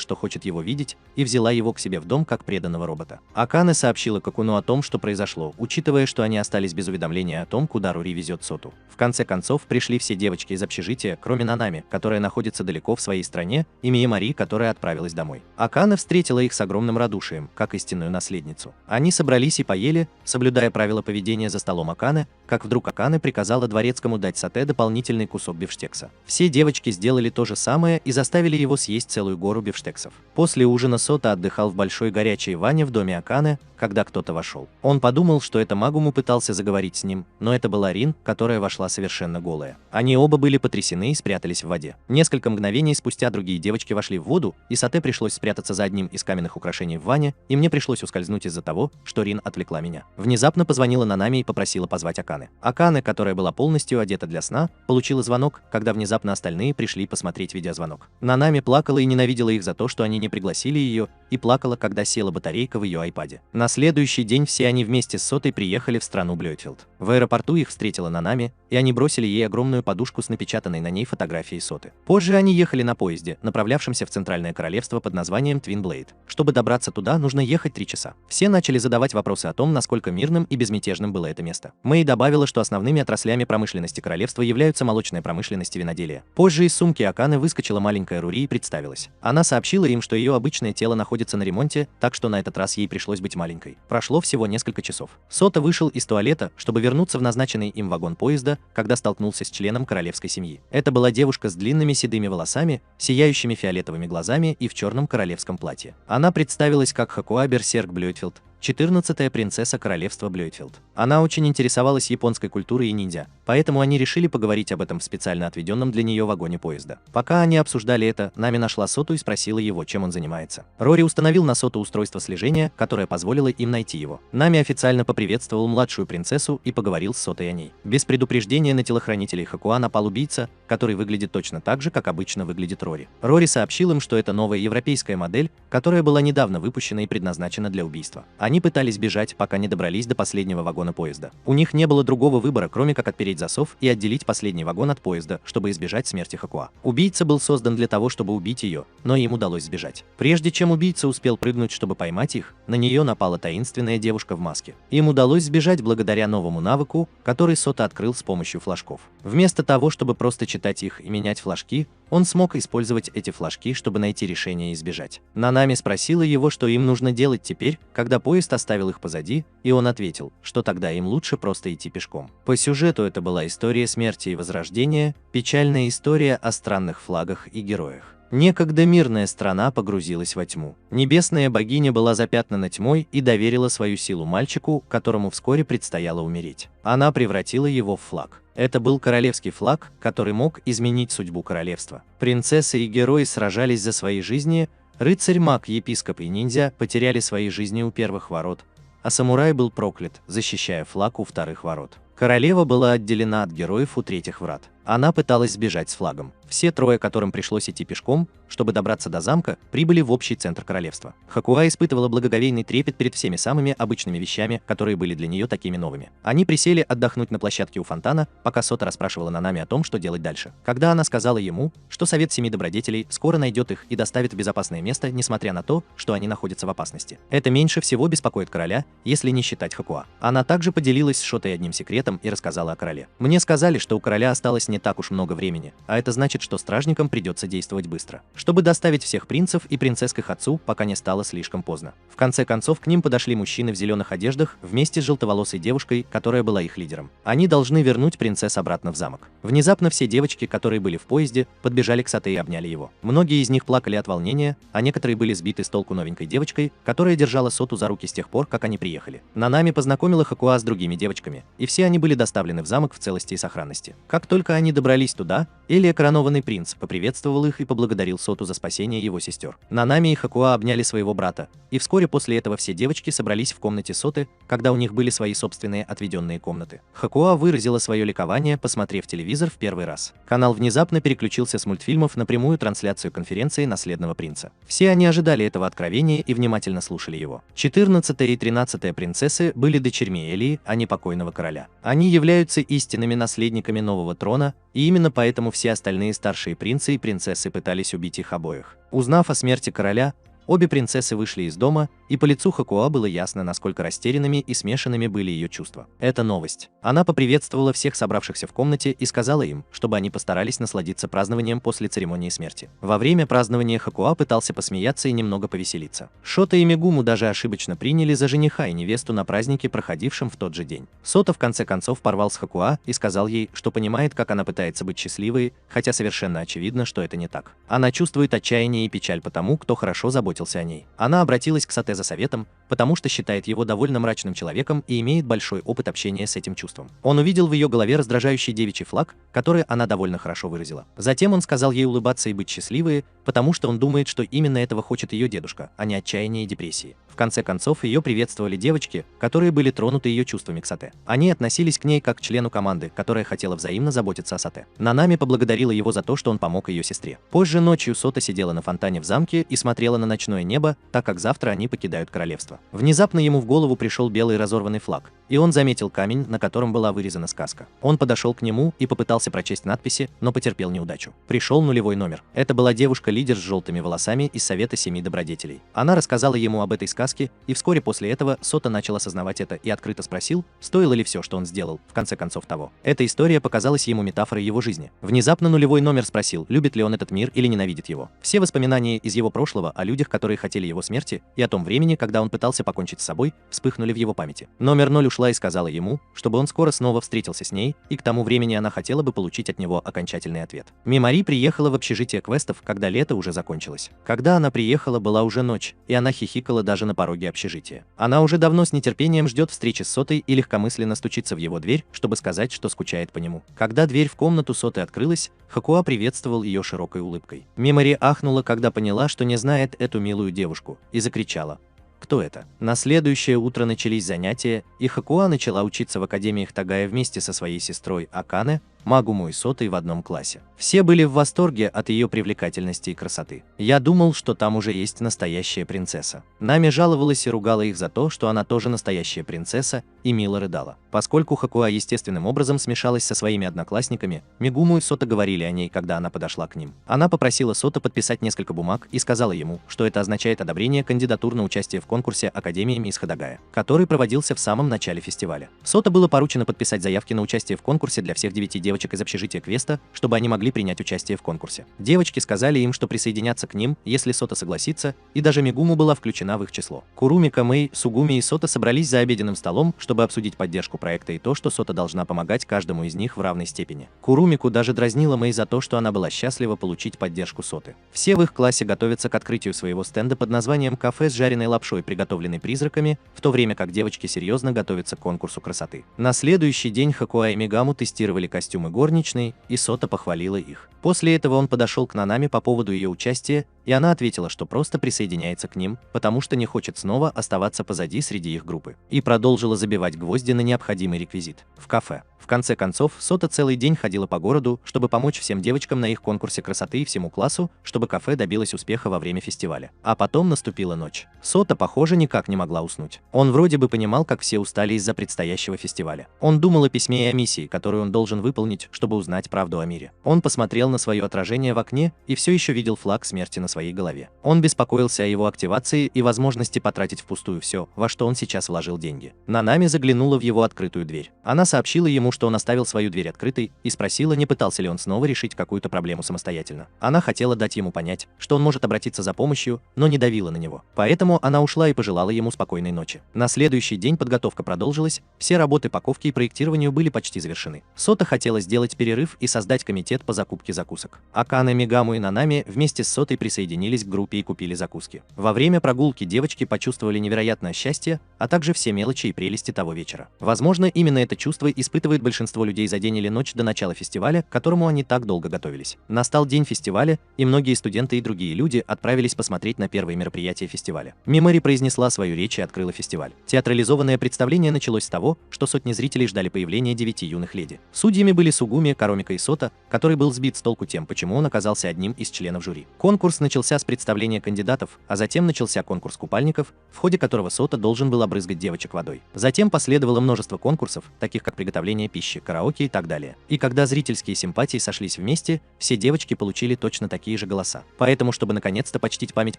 что хочет его видеть, и взяла его к себе в дом как преданного робота. Акане сообщила Какуну о том, что произошло, учитывая, что они остались без уведомления о том, куда Рори везет Соту. В конце концов, пришли все девочки из общежития, кроме Нанами, которая находится далеко в своей стране, и Миямари, которая отправилась домой. Акане встретила их с огромным радушием, как истинную наследницу. Они собрались и поели, соблюдая правила поведения за столом Акане, как вдруг Акане приказала дворецкому дать Сате дополнительный кусок бифштекса. Все девочки сделали то же самое и заставили его съесть целую гору бифштексов. После ужина Сота отдыхал в большой горячей ванне в доме Акане, когда кто-то вошел. Он подумал, что это Магуму пытался заговорить с ним, но это была Рин, которая вошла совершенно голая. Они оба были потрясены и спрятались в воде. Несколько мгновений спустя другие девочки вошли в воду, и Сате пришлось спрятаться за одним из каменных украшений в ванне, и мне пришлось ускользнуть из-за того, что Рин отвлекла меня. Внезапно позвонила Нанами и попросила позвать Акане. Акане, которая была полностью одета для сна, получила звонок, когда внезапно остальные пришли посмотреть видеозвонок. Нанами плакала и ненавидела их за то, что они не пригласили ее, и плакала, когда села батарейка в ее айпаде. На следующий день все они вместе с Сотой приехали в страну Блёдфилд. В аэропорту их встретила Нанами, и они бросили ей огромную подушку с напечатанной на ней фотографией Соты. Позже они ехали на поезде, направлявшемся в Центральное Королевство под названием Twin Blade. Чтобы добраться туда, нужно ехать 3 часа. Все начали задавать вопросы о том, насколько мирным и безмятежным было это место. Мэй добавила, что основными отраслями промышленности королевства являются молочная промышленность и виноделие. Позже из сумки Аканы выскочила маленькая Рури и представилась. Она сообщила им, что ее обычное тело находится на ремонте, так что на этот раз ей пришлось быть маленькой. Прошло всего несколько часов. Сота вышел из туалета, чтобы вернуться в назначенный им вагон поезда, когда столкнулся с членом королевской семьи. Это была девушка с длинными седыми волосами, сияющими фиолетовыми глазами и в черном королевском платье. Она представилась как Хакуа Берсерк Блёдфилд, 14-я принцесса королевства Блёдфилд. Она очень интересовалась японской культурой и ниндзя, поэтому они решили поговорить об этом в специально отведенном для нее вагоне поезда. Пока они обсуждали это, Нами нашла Соту и спросила его, чем он занимается. Рори установил на Соту устройство слежения, которое позволило им найти его. Нами официально поприветствовал младшую принцессу и поговорил с Сотой о ней. Без предупреждения на телохранителей Хакуа напал убийца, который выглядит точно так же, как обычно выглядит Рори. Рори сообщил им, что это новая европейская модель, которая была недавно выпущена и предназначена для убийства. Они пытались бежать, пока не добрались до последнего вагона поезда. У них не было другого выбора, кроме как отпереть засов и отделить последний вагон от поезда, чтобы избежать смерти Хакуа. Убийца был создан для того, чтобы убить ее, но им удалось сбежать. Прежде чем убийца успел прыгнуть, чтобы поймать их, на нее напала таинственная девушка в маске. Им удалось сбежать благодаря новому навыку, который Сота открыл с помощью флажков. Вместо того, чтобы просто читать их и менять флажки, он смог использовать эти флажки, чтобы найти решение и сбежать. Нанами спросила его, что им нужно делать теперь, когда поезд оставил их позади, и он ответил, что тогда им лучше просто идти пешком. По сюжету это была история смерти и возрождения, печальная история о странных флагах и героях. Некогда мирная страна погрузилась во тьму. Небесная богиня была запятнана тьмой и доверила свою силу мальчику, которому вскоре предстояло умереть. Она превратила его в флаг. Это был королевский флаг, который мог изменить судьбу королевства. Принцессы и герои сражались за свои жизни, рыцарь, маг, епископ и ниндзя потеряли свои жизни у первых ворот, а самурай был проклят, защищая флаг у вторых ворот. Королева была отделена от героев у третьих врат. Она пыталась сбежать с флагом. Все трое, которым пришлось идти пешком, чтобы добраться до замка, прибыли в общий центр королевства. Хакуа испытывала благоговейный трепет перед всеми самыми обычными вещами, которые были для нее такими новыми. Они присели отдохнуть на площадке у фонтана, пока Сота расспрашивала Нанами о том, что делать дальше. Когда она сказала ему, что Совет Семи Добродетелей скоро найдет их и доставит в безопасное место, несмотря на то, что они находятся в опасности. Это меньше всего беспокоит короля, если не считать Хакуа. Она также поделилась с Шотой одним секретом и рассказала о короле. «Мне сказали, что у короля осталось не так уж много времени, а это значит, что стражникам придется действовать быстро, чтобы доставить всех принцев и принцесс к их отцу, пока не стало слишком поздно». В конце концов к ним подошли мужчины в зеленых одеждах вместе с желтоволосой девушкой, которая была их лидером. Они должны вернуть принцесс обратно в замок. Внезапно все девочки, которые были в поезде, подбежали к Сате и обняли его. Многие из них плакали от волнения, а некоторые были сбиты с толку новенькой девочкой, которая держала Соту за руки с тех пор, как они приехали. Нанами познакомила Хакуа с другими девочками, и все они были доставлены в замок в целости и сохранности. Как только они добрались туда, Элия, коронованный принц, поприветствовал их и поблагодарил Соту за спасение его сестер. Нанами и Хакуа обняли своего брата, и вскоре после этого все девочки собрались в комнате Соты, когда у них были свои собственные отведенные комнаты. Хакуа выразила свое ликование, посмотрев телевизор в первый раз. Канал внезапно переключился с мультфильмов на прямую трансляцию конференции наследного принца. Все они ожидали этого откровения и внимательно слушали его. 14-я и 13-я принцессы были дочерьми Элии, а не покойного короля. Они являются истинными наследниками нового трона, и именно поэтому все остальные старшие принцы и принцессы пытались убить их обоих. Узнав о смерти короля, обе принцессы вышли из дома, и по лицу Хакуа было ясно, насколько растерянными и смешанными были ее чувства. Это новость. Она поприветствовала всех собравшихся в комнате и сказала им, чтобы они постарались насладиться празднованием после церемонии смерти. Во время празднования Хакуа пытался посмеяться и немного повеселиться. Шота и Мегуму даже ошибочно приняли за жениха и невесту на празднике, проходившем в тот же день. Сота в конце концов порвал с Хакуа и сказал ей, что понимает, как она пытается быть счастливой, хотя совершенно очевидно, что это не так. Она чувствует отчаяние и печаль по тому, кто хорошо заботился о ней. Она обратилась к Сате за советом, потому что считает его довольно мрачным человеком и имеет большой опыт общения с этим чувством. Он увидел в ее голове раздражающий девичий флаг, который она довольно хорошо выразила. Затем он сказал ей улыбаться и быть счастливой, потому что он думает, что именно этого хочет ее дедушка, а не отчаяния и депрессии. В конце концов ее приветствовали девочки, которые были тронуты ее чувствами к Сате. Они относились к ней как к члену команды, которая хотела взаимно заботиться о Сате. Нанами поблагодарила его за то, что он помог ее сестре. Позже ночью Сота сидела на фонтане в замке и смотрела на ночное небо, так как завтра они покидают королевство. Внезапно ему в голову пришел белый разорванный флаг, и он заметил камень, на котором была вырезана сказка. Он подошел к нему и попытался прочесть надписи, но потерпел неудачу. Пришел нулевой номер. Это была девушка-лидер с желтыми волосами из Совета Семи Добродетелей. Она рассказала ему об этой сказке, и вскоре после этого Сота начал осознавать это и открыто спросил, стоило ли все, что он сделал, в конце концов того. Эта история показалась ему метафорой его жизни. Внезапно нулевой номер спросил, любит ли он этот мир или ненавидит его. Все воспоминания из его прошлого о людях, которые хотели его смерти, и о том времени, когда он пытался покончить с собой, вспыхнули в его памяти. Номер 0 ушла и сказала ему, чтобы он скоро снова встретился с ней, и к тому времени она хотела бы получить от него окончательный ответ. Мемори приехала в общежитие квестов, когда лето уже закончилось. Когда она приехала, была уже ночь, и она хихикала даже на пороге общежития. Она уже давно с нетерпением ждет встречи с Сотой и легкомысленно стучится в его дверь, чтобы сказать, что скучает по нему. Когда дверь в комнату Соты открылась, Хакуа приветствовал ее широкой улыбкой. Мемори ахнула, когда поняла, что не знает эту милую девушку, и закричала: «Кто это?». На следующее утро начались занятия, и Хакуа начала учиться в Академии Хтагая вместе со своей сестрой Акане, Магуму и Сотой в одном классе. Все были в восторге от ее привлекательности и красоты. «Я думал, что там уже есть настоящая принцесса». Нами жаловалась и ругала их за то, что она тоже настоящая принцесса, и мило рыдала. Поскольку Хакуа естественным образом смешалась со своими одноклассниками, Мегуму и Сота говорили о ней, когда она подошла к ним. Она попросила Сота подписать несколько бумаг и сказала ему, что это означает одобрение кандидатур на участие в конкурсе Академии Мисс Хтагая, который проводился в самом начале фестиваля. Сота было поручено подписать заявки на участие в конкурсе для всех 9 девочек девочек из общежития Квеста, чтобы они могли принять участие в конкурсе. Девочки сказали им, что присоединятся к ним, если Сота согласится, и даже Мегуму была включена в их число. Курумика, Мэй, Сугуми и Сота собрались за обеденным столом, чтобы обсудить поддержку проекта и то, что Сота должна помогать каждому из них в равной степени. Курумику даже дразнила Мэй за то, что она была счастлива получить поддержку Соты. Все в их классе готовятся к открытию своего стенда под названием «Кафе с жареной лапшой, приготовленной призраками», в то время как девочки серьезно готовятся к конкурсу красоты. На следующий день Хакуа и Мегаму тестировали костюмы горничной, и Сота похвалила их. После этого он подошел к Нанами по поводу ее участия, и она ответила, что просто присоединяется к ним, потому что не хочет снова оставаться позади среди их группы. И продолжила забивать гвозди на необходимый реквизит. В кафе. В конце концов, Сота целый день ходила по городу, чтобы помочь всем девочкам на их конкурсе красоты и всему классу, чтобы кафе добилось успеха во время фестиваля. А потом наступила ночь. Сота, похоже, никак не могла уснуть. Он вроде бы понимал, как все устали из-за предстоящего фестиваля. Он думал о письме и о миссии, которую он должен выполнить, чтобы узнать правду о мире. Он посмотрел на свое отражение в окне и все еще видел флаг смерти на своей голове. Он беспокоился о его активации и возможности потратить впустую все, во что он сейчас вложил деньги. Нанами заглянула в его открытую дверь. Она сообщила ему, что он оставил свою дверь открытой, и спросила, не пытался ли он снова решить какую-то проблему самостоятельно. Она хотела дать ему понять, что он может обратиться за помощью, но не давила на него. Поэтому она ушла и пожелала ему спокойной ночи. На следующий день подготовка продолжилась, все работы паковки и проектированию были почти завершены. Сота хотела сделать перерыв и создать комитет по закупке закусок. Акане, Мегаму и Нанами вместе с Сотой присоединились к группе и купили закуски. Во время прогулки девочки почувствовали невероятное счастье, а также все мелочи и прелести того вечера. Возможно, именно это чувство испытывает большинство людей за день или ночь до начала фестиваля, к которому они так долго готовились. Настал день фестиваля, и многие студенты и другие люди отправились посмотреть на первые мероприятия фестиваля. Мимори произнесла свою речь и открыла фестиваль. Театрализованное представление началось с того, что сотни зрителей ждали появления 9 юных леди. Судьями были Сугуми, Каромика и Сота, который был сбит с толку тем, почему он оказался одним из членов жюри. Конкурс начался с представления кандидатов, а затем начался конкурс купальников, в ходе которого Сота должен был обрызгать девочек водой. Затем последовало множество конкурсов, таких как приготовление пищи, караоке и так далее. И когда зрительские симпатии сошлись вместе, все девочки получили точно такие же голоса. Поэтому, чтобы наконец-то почтить память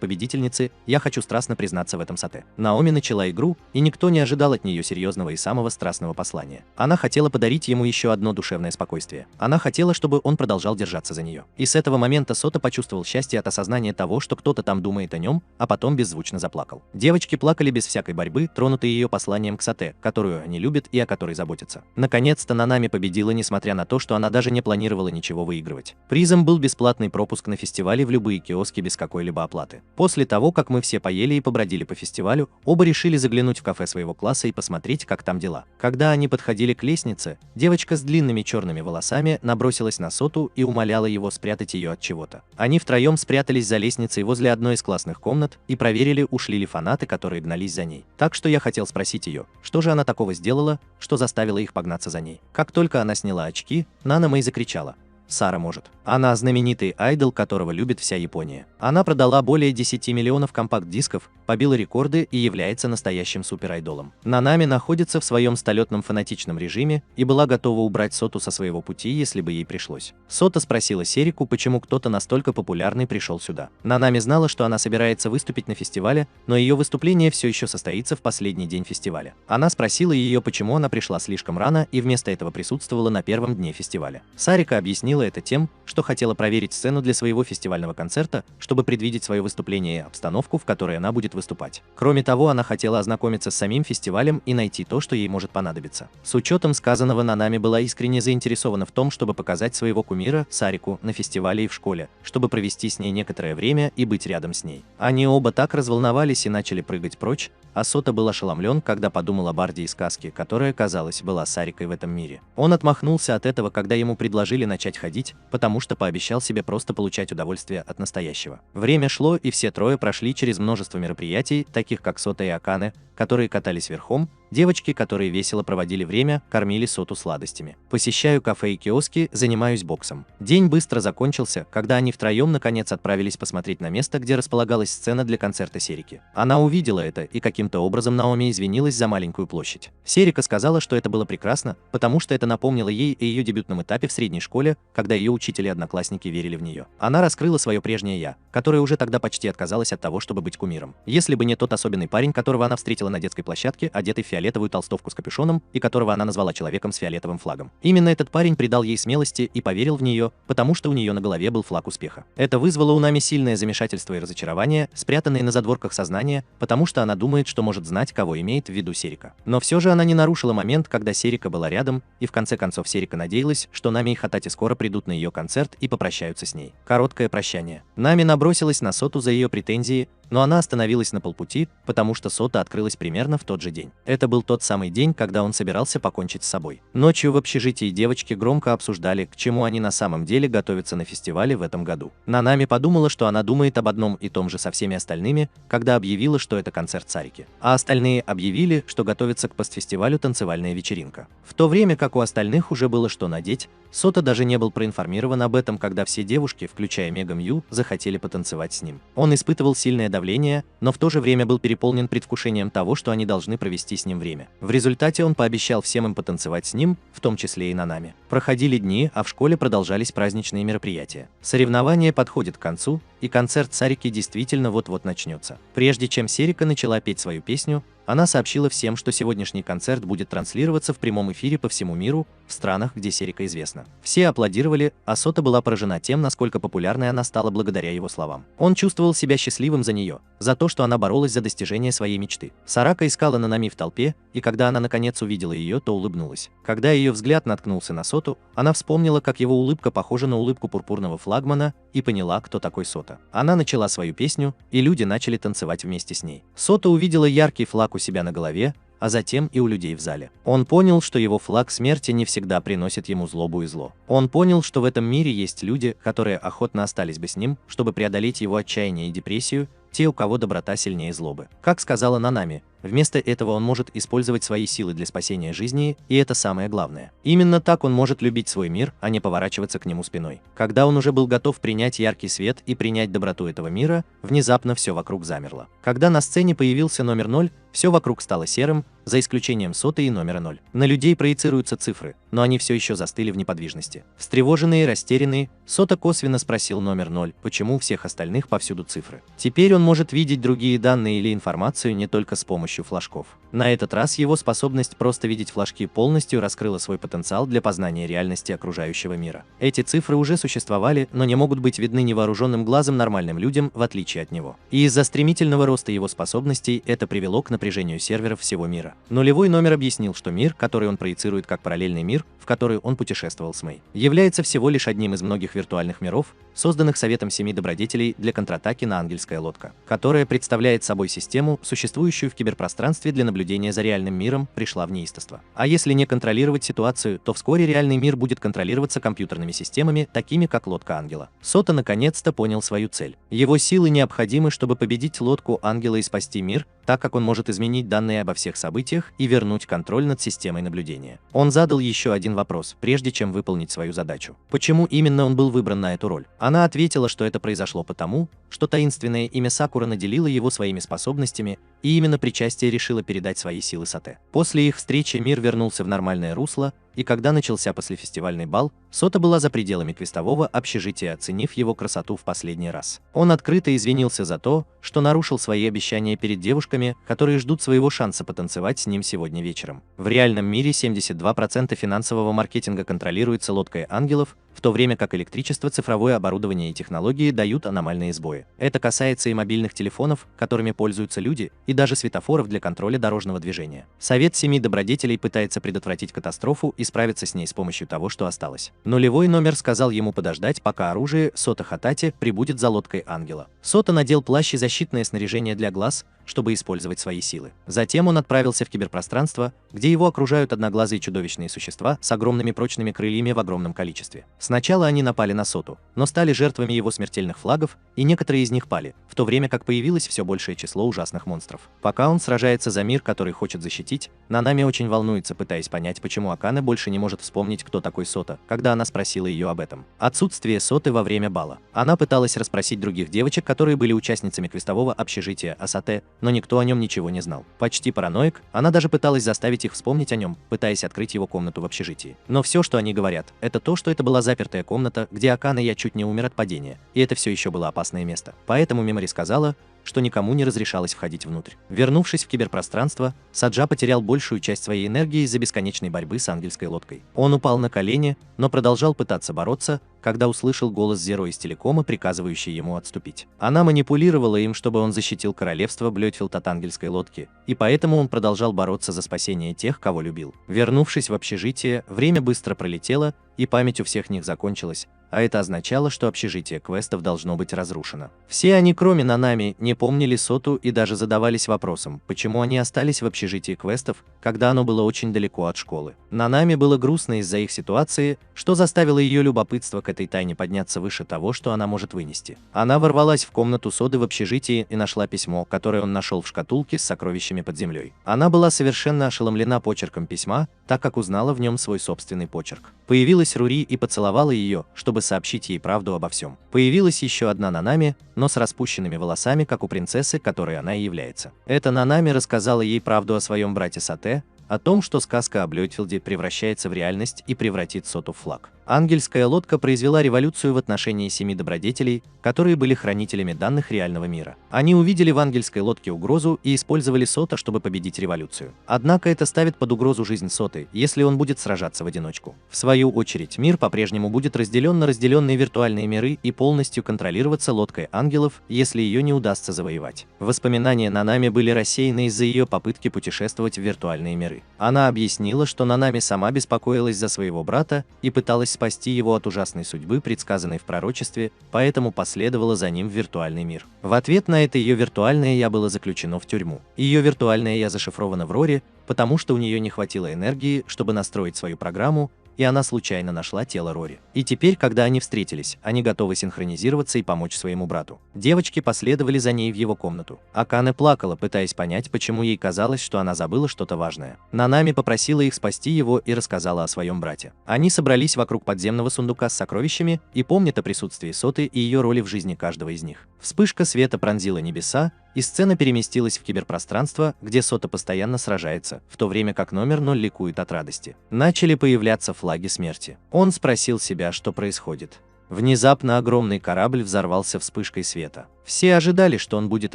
победительницы, я хочу страстно признаться в этом, Сате. Наоми начала игру, и никто не ожидал от нее серьезного и самого страстного послания. Она хотела подарить ему еще одно душевное спокойствие. Она хотела, чтобы он продолжал держаться за нее. И с этого момента Сота почувствовал счастье от осознания того, что кто-то там думает о нем, а потом беззвучно заплакал. Девочки плакали без всякой борьбы, тронутые ее посланием к Сате, которую они любят и о которой заботятся. Наконец-то Нанами победила, несмотря на то, что она даже не планировала ничего выигрывать. Призом был бесплатный пропуск на фестивале в любые киоски без какой-либо оплаты. После того, как мы все поели и побродили по фестивалю, оба решили заглянуть в кафе своего класса и посмотреть, как там дела. Когда они подходили к лестнице, девочка с длинными черными волосами набросилась на Соту и умоляла его спрятать ее от чего-то. Они втроем спрятались за лестницей возле одной из классных комнат и проверили, ушли ли фанаты, которые гнались за ней. Так что я хотел спросить ее, что же она такого сделала, что заставило их погнаться за ней. Как только она сняла очки, Нана Мэй закричала: «Сара может». Она знаменитый айдол, которого любит вся Япония. Она продала более 10 миллионов компакт-дисков, побила рекорды и является настоящим суперайдолом. Нанами находится в своем столетном фанатичном режиме и была готова убрать Соту со своего пути, если бы ей пришлось. Сота спросила Серику, почему кто-то настолько популярный пришел сюда. Нанами знала, что она собирается выступить на фестивале, но ее выступление все еще состоится в последний день фестиваля. Она спросила ее, почему она пришла слишком рано и вместо этого присутствовала на первом дне фестиваля. Сарика объяснила это тем, что хотела проверить сцену для своего фестивального концерта, чтобы предвидеть свое выступление и обстановку, в которой она будет выступать. Кроме того, она хотела ознакомиться с самим фестивалем и найти то, что ей может понадобиться. С учетом сказанного, Нанами была искренне заинтересована в том, чтобы показать своего кумира, Сарику, на фестивале и в школе, чтобы провести с ней некоторое время и быть рядом с ней. Они оба так разволновались и начали прыгать прочь, а Сота был ошеломлен, когда подумал о Барде из сказки, которая, казалось, была Сарикой в этом мире. Он отмахнулся от этого, когда ему предложили начать ходить, потому что пообещал себе просто получать удовольствие от настоящего. Время шло, и все трое прошли через множество мероприятий, таких как Сота и Акане, которые катались верхом, девочки, которые весело проводили время, кормили Соту сладостями. Посещаю кафе и киоски, занимаюсь боксом. День быстро закончился, когда они втроем наконец отправились посмотреть на место, где располагалась сцена для концерта Серики. Она увидела это, и каким-то образом Наоми извинилась за маленькую площадь. Серика сказала, что это было прекрасно, потому что это напомнило ей о ее дебютном этапе в средней школе, когда ее учители и одноклассники верили в нее. Она раскрыла свое прежнее «я», которое уже тогда почти отказалась от того, чтобы быть кумиром. Если бы не тот особенный парень, которого она встретила на детской площадке, одетый в фиолетовую толстовку с капюшоном и которого она назвала человеком с фиолетовым флагом. Именно этот парень придал ей смелости и поверил в нее, потому что у нее на голове был флаг успеха. Это вызвало у Нами сильное замешательство и разочарование, спрятанные на задворках сознания, потому что она думает, что может знать, кого имеет в виду Серика. Но все же она не нарушила момент, когда Серика была рядом, и в конце концов Серика надеялась, что Нами и Хатати скоро придут на ее концерт и попрощаются с ней. Короткое прощание. Нами набросилась на Соту за ее претензии, но она остановилась на полпути, потому что Сота открылась примерно в тот же день. Это был тот самый день, когда он собирался покончить с собой. Ночью в общежитии девочки громко обсуждали, к чему они на самом деле готовятся на фестивале в этом году. Нанами подумала, что она думает об одном и том же со всеми остальными, когда объявила, что это концерт Сарики. А остальные объявили, что готовится к постфестивалю танцевальная вечеринка. В то время как у остальных уже было что надеть, Сота даже не был проинформирован об этом, когда все девушки, включая Мега Мью, захотели потанцевать с ним. Он испытывал сильное давление, но в то же время был переполнен предвкушением того, что они должны провести с ним время. В результате он пообещал всем им потанцевать с ним, в том числе и Нанами. Проходили дни, а в школе продолжались праздничные мероприятия. Соревнование подходит к концу, и концерт Сарики действительно вот-вот начнется. Прежде чем Серика начала петь свою песню, она сообщила всем, что сегодняшний концерт будет транслироваться в прямом эфире по всему миру, в странах, где Серика известна. Все аплодировали, а Сота была поражена тем, насколько популярной она стала благодаря его словам. Он чувствовал себя счастливым за нее, за то, что она боролась за достижение своей мечты. Сарака искала Нанами в толпе, и когда она наконец увидела ее, то улыбнулась. Когда ее взгляд наткнулся на Соту, она вспомнила, как его улыбка похожа на улыбку пурпурного флагмана, и поняла, кто такой Сота. Она начала свою песню, и люди начали танцевать вместе с ней. Сота увидела яркий флаг у себя на голове, а затем и у людей в зале. Он понял, что его флаг смерти не всегда приносит ему злобу и зло. Он понял, что в этом мире есть люди, которые охотно остались бы с ним, чтобы преодолеть его отчаяние и депрессию, те, у кого доброта сильнее злобы. Как сказала Нанами, вместо этого он может использовать свои силы для спасения жизни, и это самое главное. Именно так он может любить свой мир, а не поворачиваться к нему спиной. Когда он уже был готов принять яркий свет и принять доброту этого мира, внезапно все вокруг замерло. Когда на сцене появился номер 0, все вокруг стало серым, за исключением Соты и номера 0. На людей проецируются цифры, но они все еще застыли в неподвижности. Встревоженные и растерянные, Сота косвенно спросил номер 0, почему у всех остальных повсюду цифры. Теперь он может видеть другие данные или информацию не только с помощью флажков. На этот раз его способность просто видеть флажки полностью раскрыла свой потенциал для познания реальности окружающего мира. Эти цифры уже существовали, но не могут быть видны невооруженным глазом нормальным людям, в отличие от него. И из-за стремительного роста его способностей это привело к напряжению серверов всего мира. Нулевой номер объяснил, что мир, который он проецирует как параллельный мир, в который он путешествовал с Мэй, является всего лишь одним из многих виртуальных миров, созданных Советом Семи Добродетелей для контратаки на ангельская лодка, которая представляет собой систему, существующую в киберпространстве для наблюдения за реальным миром, пришла в неистовство. А если не контролировать ситуацию, то вскоре реальный мир будет контролироваться компьютерными системами, такими как лодка Ангела. Сота наконец-то понял свою цель. Его силы необходимы, чтобы победить лодку Ангела и спасти мир, так как он может изменить данные обо всех событиях и вернуть контроль над системой наблюдения. Он задал еще один вопрос, прежде чем выполнить свою задачу. Почему именно он был выбран на эту роль? Она ответила, что это произошло потому, что таинственное имя Сакура наделило его своими способностями, и именно причастие решило передать свои силы Сате. После их встречи мир вернулся в нормальное русло, и когда начался послефестивальный бал, Сота была за пределами квестового общежития, оценив его красоту в последний раз. Он открыто извинился за то, что нарушил свои обещания перед девушками, которые ждут своего шанса потанцевать с ним сегодня вечером. В реальном мире 72% финансового маркетинга контролируется лодкой ангелов, в то время как электричество, цифровое оборудование и технологии дают аномальные сбои. Это касается и мобильных телефонов, которыми пользуются люди, и даже светофоров для контроля дорожного движения. Совет Семи Добродетелей пытается предотвратить катастрофу и справиться с ней с помощью того, что осталось. Нулевой номер сказал ему подождать, пока оружие Сота Хатати прибудет за лодкой Ангела. Сота надел плащ и защитное снаряжение для глаз, чтобы использовать свои силы. Затем он отправился в киберпространство, где его окружают одноглазые чудовищные существа с огромными прочными крыльями в огромном количестве. Сначала они напали на Соту, но стали жертвами его смертельных флагов, и некоторые из них пали, в то время как появилось все большее число ужасных монстров. Пока он сражается за мир, который хочет защитить, Нанами очень волнуется, пытаясь понять, почему Акане больше не может вспомнить, кто такой Сота, когда она спросила ее об этом. Отсутствие Соты во время бала. Она пыталась расспросить других девочек, которые были участницами квестового общежития о Сате, но никто о нем ничего не знал. Почти параноик, она даже пыталась заставить их вспомнить о нем, пытаясь открыть его комнату в общежитии. Но все, что они говорят, это то, что это была запертая комната, где Акана я чуть не умер от падения, и это все еще было опасное место. Поэтому Мемори сказала, что никому не разрешалось входить внутрь. Вернувшись в киберпространство, Саджа потерял большую часть своей энергии из-за бесконечной борьбы с ангельской лодкой. Он упал на колени, но продолжал пытаться бороться, когда услышал голос Зеро из телекома, приказывающий ему отступить. Она манипулировала им, чтобы он защитил королевство Блёдфилд от ангельской лодки, и поэтому он продолжал бороться за спасение тех, кого любил. Вернувшись в общежитие, время быстро пролетело, и память у всех них закончилась, а это означало, что общежитие квестов должно быть разрушено. Все они, кроме Нанами, не помнили Соту и даже задавались вопросом, почему они остались в общежитии квестов, когда оно было очень далеко от школы. Нанами было грустно из-за их ситуации, что заставило ее любопытство к этой тайне подняться выше того, что она может вынести. Она ворвалась в комнату Соды в общежитии и нашла письмо, которое он нашел в шкатулке с сокровищами под землей. Она была совершенно ошеломлена почерком письма, так как узнала в нем свой собственный почерк. Появилась Рури и поцеловала ее, чтобы сообщить ей правду обо всем. Появилась еще одна Нанами, но с распущенными волосами, как у принцессы, которой она и является. Эта Нанами рассказала ей правду о своем брате Сате, о том, что сказка о Блёдфилде превращается в реальность и превратит Соту в флаг. Ангельская лодка произвела революцию в отношении 7 добродетелей, которые были хранителями данных реального мира. Они увидели в ангельской лодке угрозу и использовали Сота, чтобы победить революцию. Однако это ставит под угрозу жизнь Соты, если он будет сражаться в одиночку. В свою очередь, мир по-прежнему будет разделен на разделенные виртуальные миры и полностью контролироваться лодкой ангелов, если ее не удастся завоевать. Воспоминания Нанами были рассеяны из-за ее попытки путешествовать в виртуальные миры. Она объяснила, что Нанами сама беспокоилась за своего брата и пыталась спасти его от ужасной судьбы, предсказанной в пророчестве, поэтому последовала за ним в виртуальный мир. В ответ на это ее виртуальное «я» было заключено в тюрьму. Ее виртуальное «я» зашифровано в Роре, потому что у нее не хватило энергии, чтобы настроить свою программу, и она случайно нашла тело Рори. И теперь, когда они встретились, они готовы синхронизироваться и помочь своему брату. Девочки последовали за ней в его комнату. Акане плакала, пытаясь понять, почему ей казалось, что она забыла что-то важное. Нанами попросила их спасти его и рассказала о своем брате. Они собрались вокруг подземного сундука с сокровищами и помнят о присутствии Соты и ее роли в жизни каждого из них. Вспышка света пронзила небеса, и сцена переместилась в киберпространство, где Сота постоянно сражается, в то время как номер 0 ликует от радости. Начали появляться флаги смерти. Он спросил себя, что происходит. Внезапно огромный корабль взорвался вспышкой света. Все ожидали, что он будет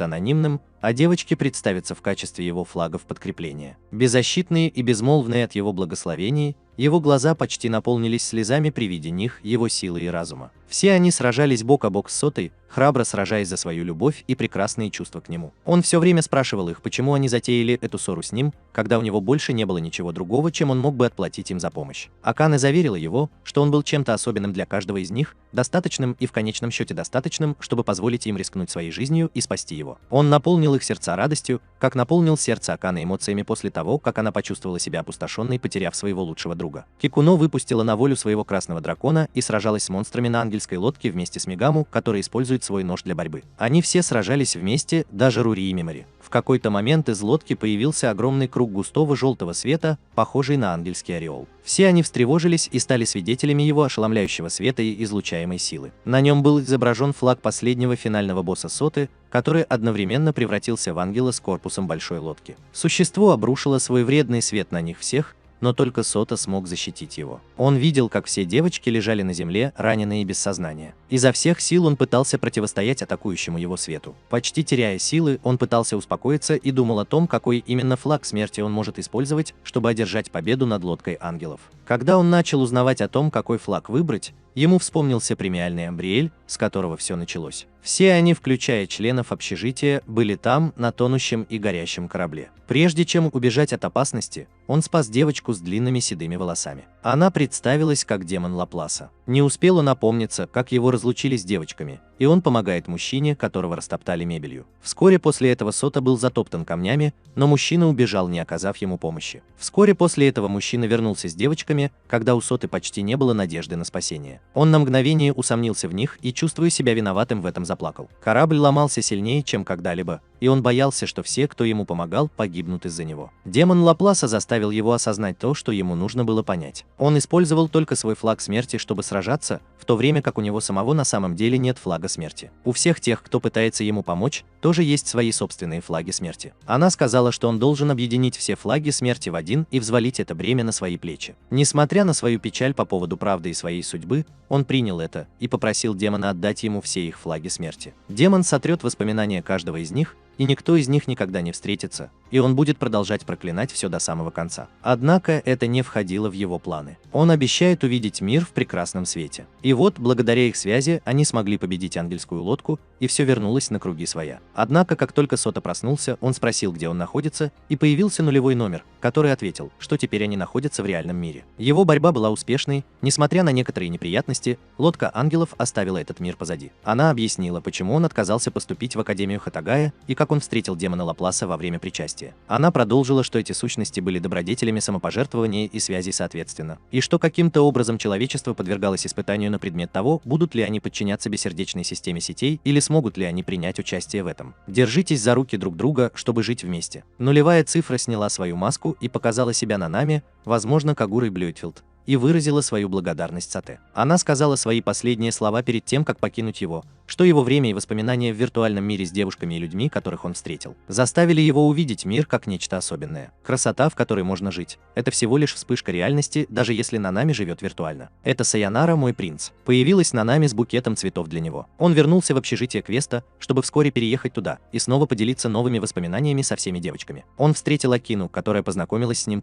анонимным, а девочки представятся в качестве его флагов подкрепления. Беззащитные и безмолвные от его благословений, его глаза почти наполнились слезами при виде них, его силы и разума. Все они сражались бок о бок с Сотой, храбро сражаясь за свою любовь и прекрасные чувства к нему. Он все время спрашивал их, почему они затеяли эту ссору с ним, когда у него больше не было ничего другого, чем он мог бы отплатить им за помощь. Акане заверила его, что он был чем-то особенным для каждого из них, достаточным и в конечном счете достаточным, чтобы позволить им рискнуть своей жизнью и спасти его. Он наполнил их сердца радостью, как наполнил сердце Акане эмоциями после того, как она почувствовала себя опустошенной, потеряв своего лучшего друга. Кикуно выпустила на волю своего красного дракона и сражалась с монстрами на ангельской лодке вместе с Мегаму, который использует свой нож для борьбы. Они все сражались вместе, даже Рури и Мемори. В какой-то момент из лодки появился огромный круг густого желтого света, похожий на ангельский ореол. Все они встревожились и стали свидетелями его ошеломляющего света и излучаемой силы. На нем был изображен флаг последнего финального босса Соты, который одновременно превратился в ангела с корпусом большой лодки. Существо обрушило свой вредный свет на них всех, но только Сота смог защитить его. Он видел, как все девочки лежали на земле, раненые и без сознания. Изо всех сил он пытался противостоять атакующему его свету. Почти теряя силы, он пытался успокоиться и думал о том, какой именно флаг смерти он может использовать, чтобы одержать победу над лодкой ангелов. Когда он начал узнавать о том, какой флаг выбрать, ему вспомнился премиальный Амбриэль, с которого все началось. Все они, включая членов общежития, были там, на тонущем и горящем корабле. Прежде чем убежать от опасности, он спас девочку с длинными седыми волосами. Она представилась как демон Лапласа. Не успел он опомниться, как его разлучили с девочками, и он помогает мужчине, которого растоптали мебелью. Вскоре после этого Сота был затоптан камнями, но мужчина убежал, не оказав ему помощи. Вскоре после этого мужчина вернулся с девочками, когда у Соты почти не было надежды на спасение. Он на мгновение усомнился в них и, чувствуя себя виноватым в этом, заплакал. Корабль ломался сильнее, чем когда-либо, и он боялся, что все, кто ему помогал, погибнут из-за него. Демон Лапласа заставил его осознать то, что ему нужно было понять. Он использовал только свой флаг смерти, чтобы сражаться, в то время как у него самого на самом деле нет флага смерти. У всех тех, кто пытается ему помочь, тоже есть свои собственные флаги смерти. Она сказала, что он должен объединить все флаги смерти в один и взвалить это бремя на свои плечи. Несмотря на свою печаль по поводу правды и своей судьбы, он принял это и попросил демона отдать ему все их флаги смерти. Демон сотрет воспоминания каждого из них, и никто из них никогда не встретится, и он будет продолжать проклинать все до самого конца. Однако это не входило в его планы. Он обещает увидеть мир в прекрасном свете. И вот, благодаря их связи, они смогли победить ангельскую лодку, и все вернулось на круги своя. Однако, как только Сота проснулся, он спросил, где он находится, и появился нулевой номер, который ответил, что теперь они находятся в реальном мире. Его борьба была успешной, несмотря на некоторые неприятности, лодка ангелов оставила этот мир позади. Она объяснила, почему он отказался поступить в Академию Хатагая, и как он встретил демона Лапласа во время причастия. Она продолжила, что эти сущности были добродетелями самопожертвования и связей соответственно, и что каким-то образом человечество подвергалось испытанию на предмет того, будут ли они подчиняться бессердечной системе сетей или смогут ли они принять участие в этом. Держитесь за руки друг друга, чтобы жить вместе. Нулевая цифра сняла свою маску и показала себя Нанами, возможно, Кагурой Блюйтфилд, и выразила свою благодарность Сате. Она сказала свои последние слова перед тем, как покинуть его, что его время и воспоминания в виртуальном мире с девушками и людьми, которых он встретил, заставили его увидеть мир как нечто особенное. Красота, в которой можно жить, это всего лишь вспышка реальности, даже если Нанами живет виртуально. Это Саянара, мой принц. Появилась Нанами с букетом цветов для него. Он вернулся в общежитие Квеста, чтобы вскоре переехать туда и снова поделиться новыми воспоминаниями со всеми девочками. Он встретил Акину, которая познакомилась с ним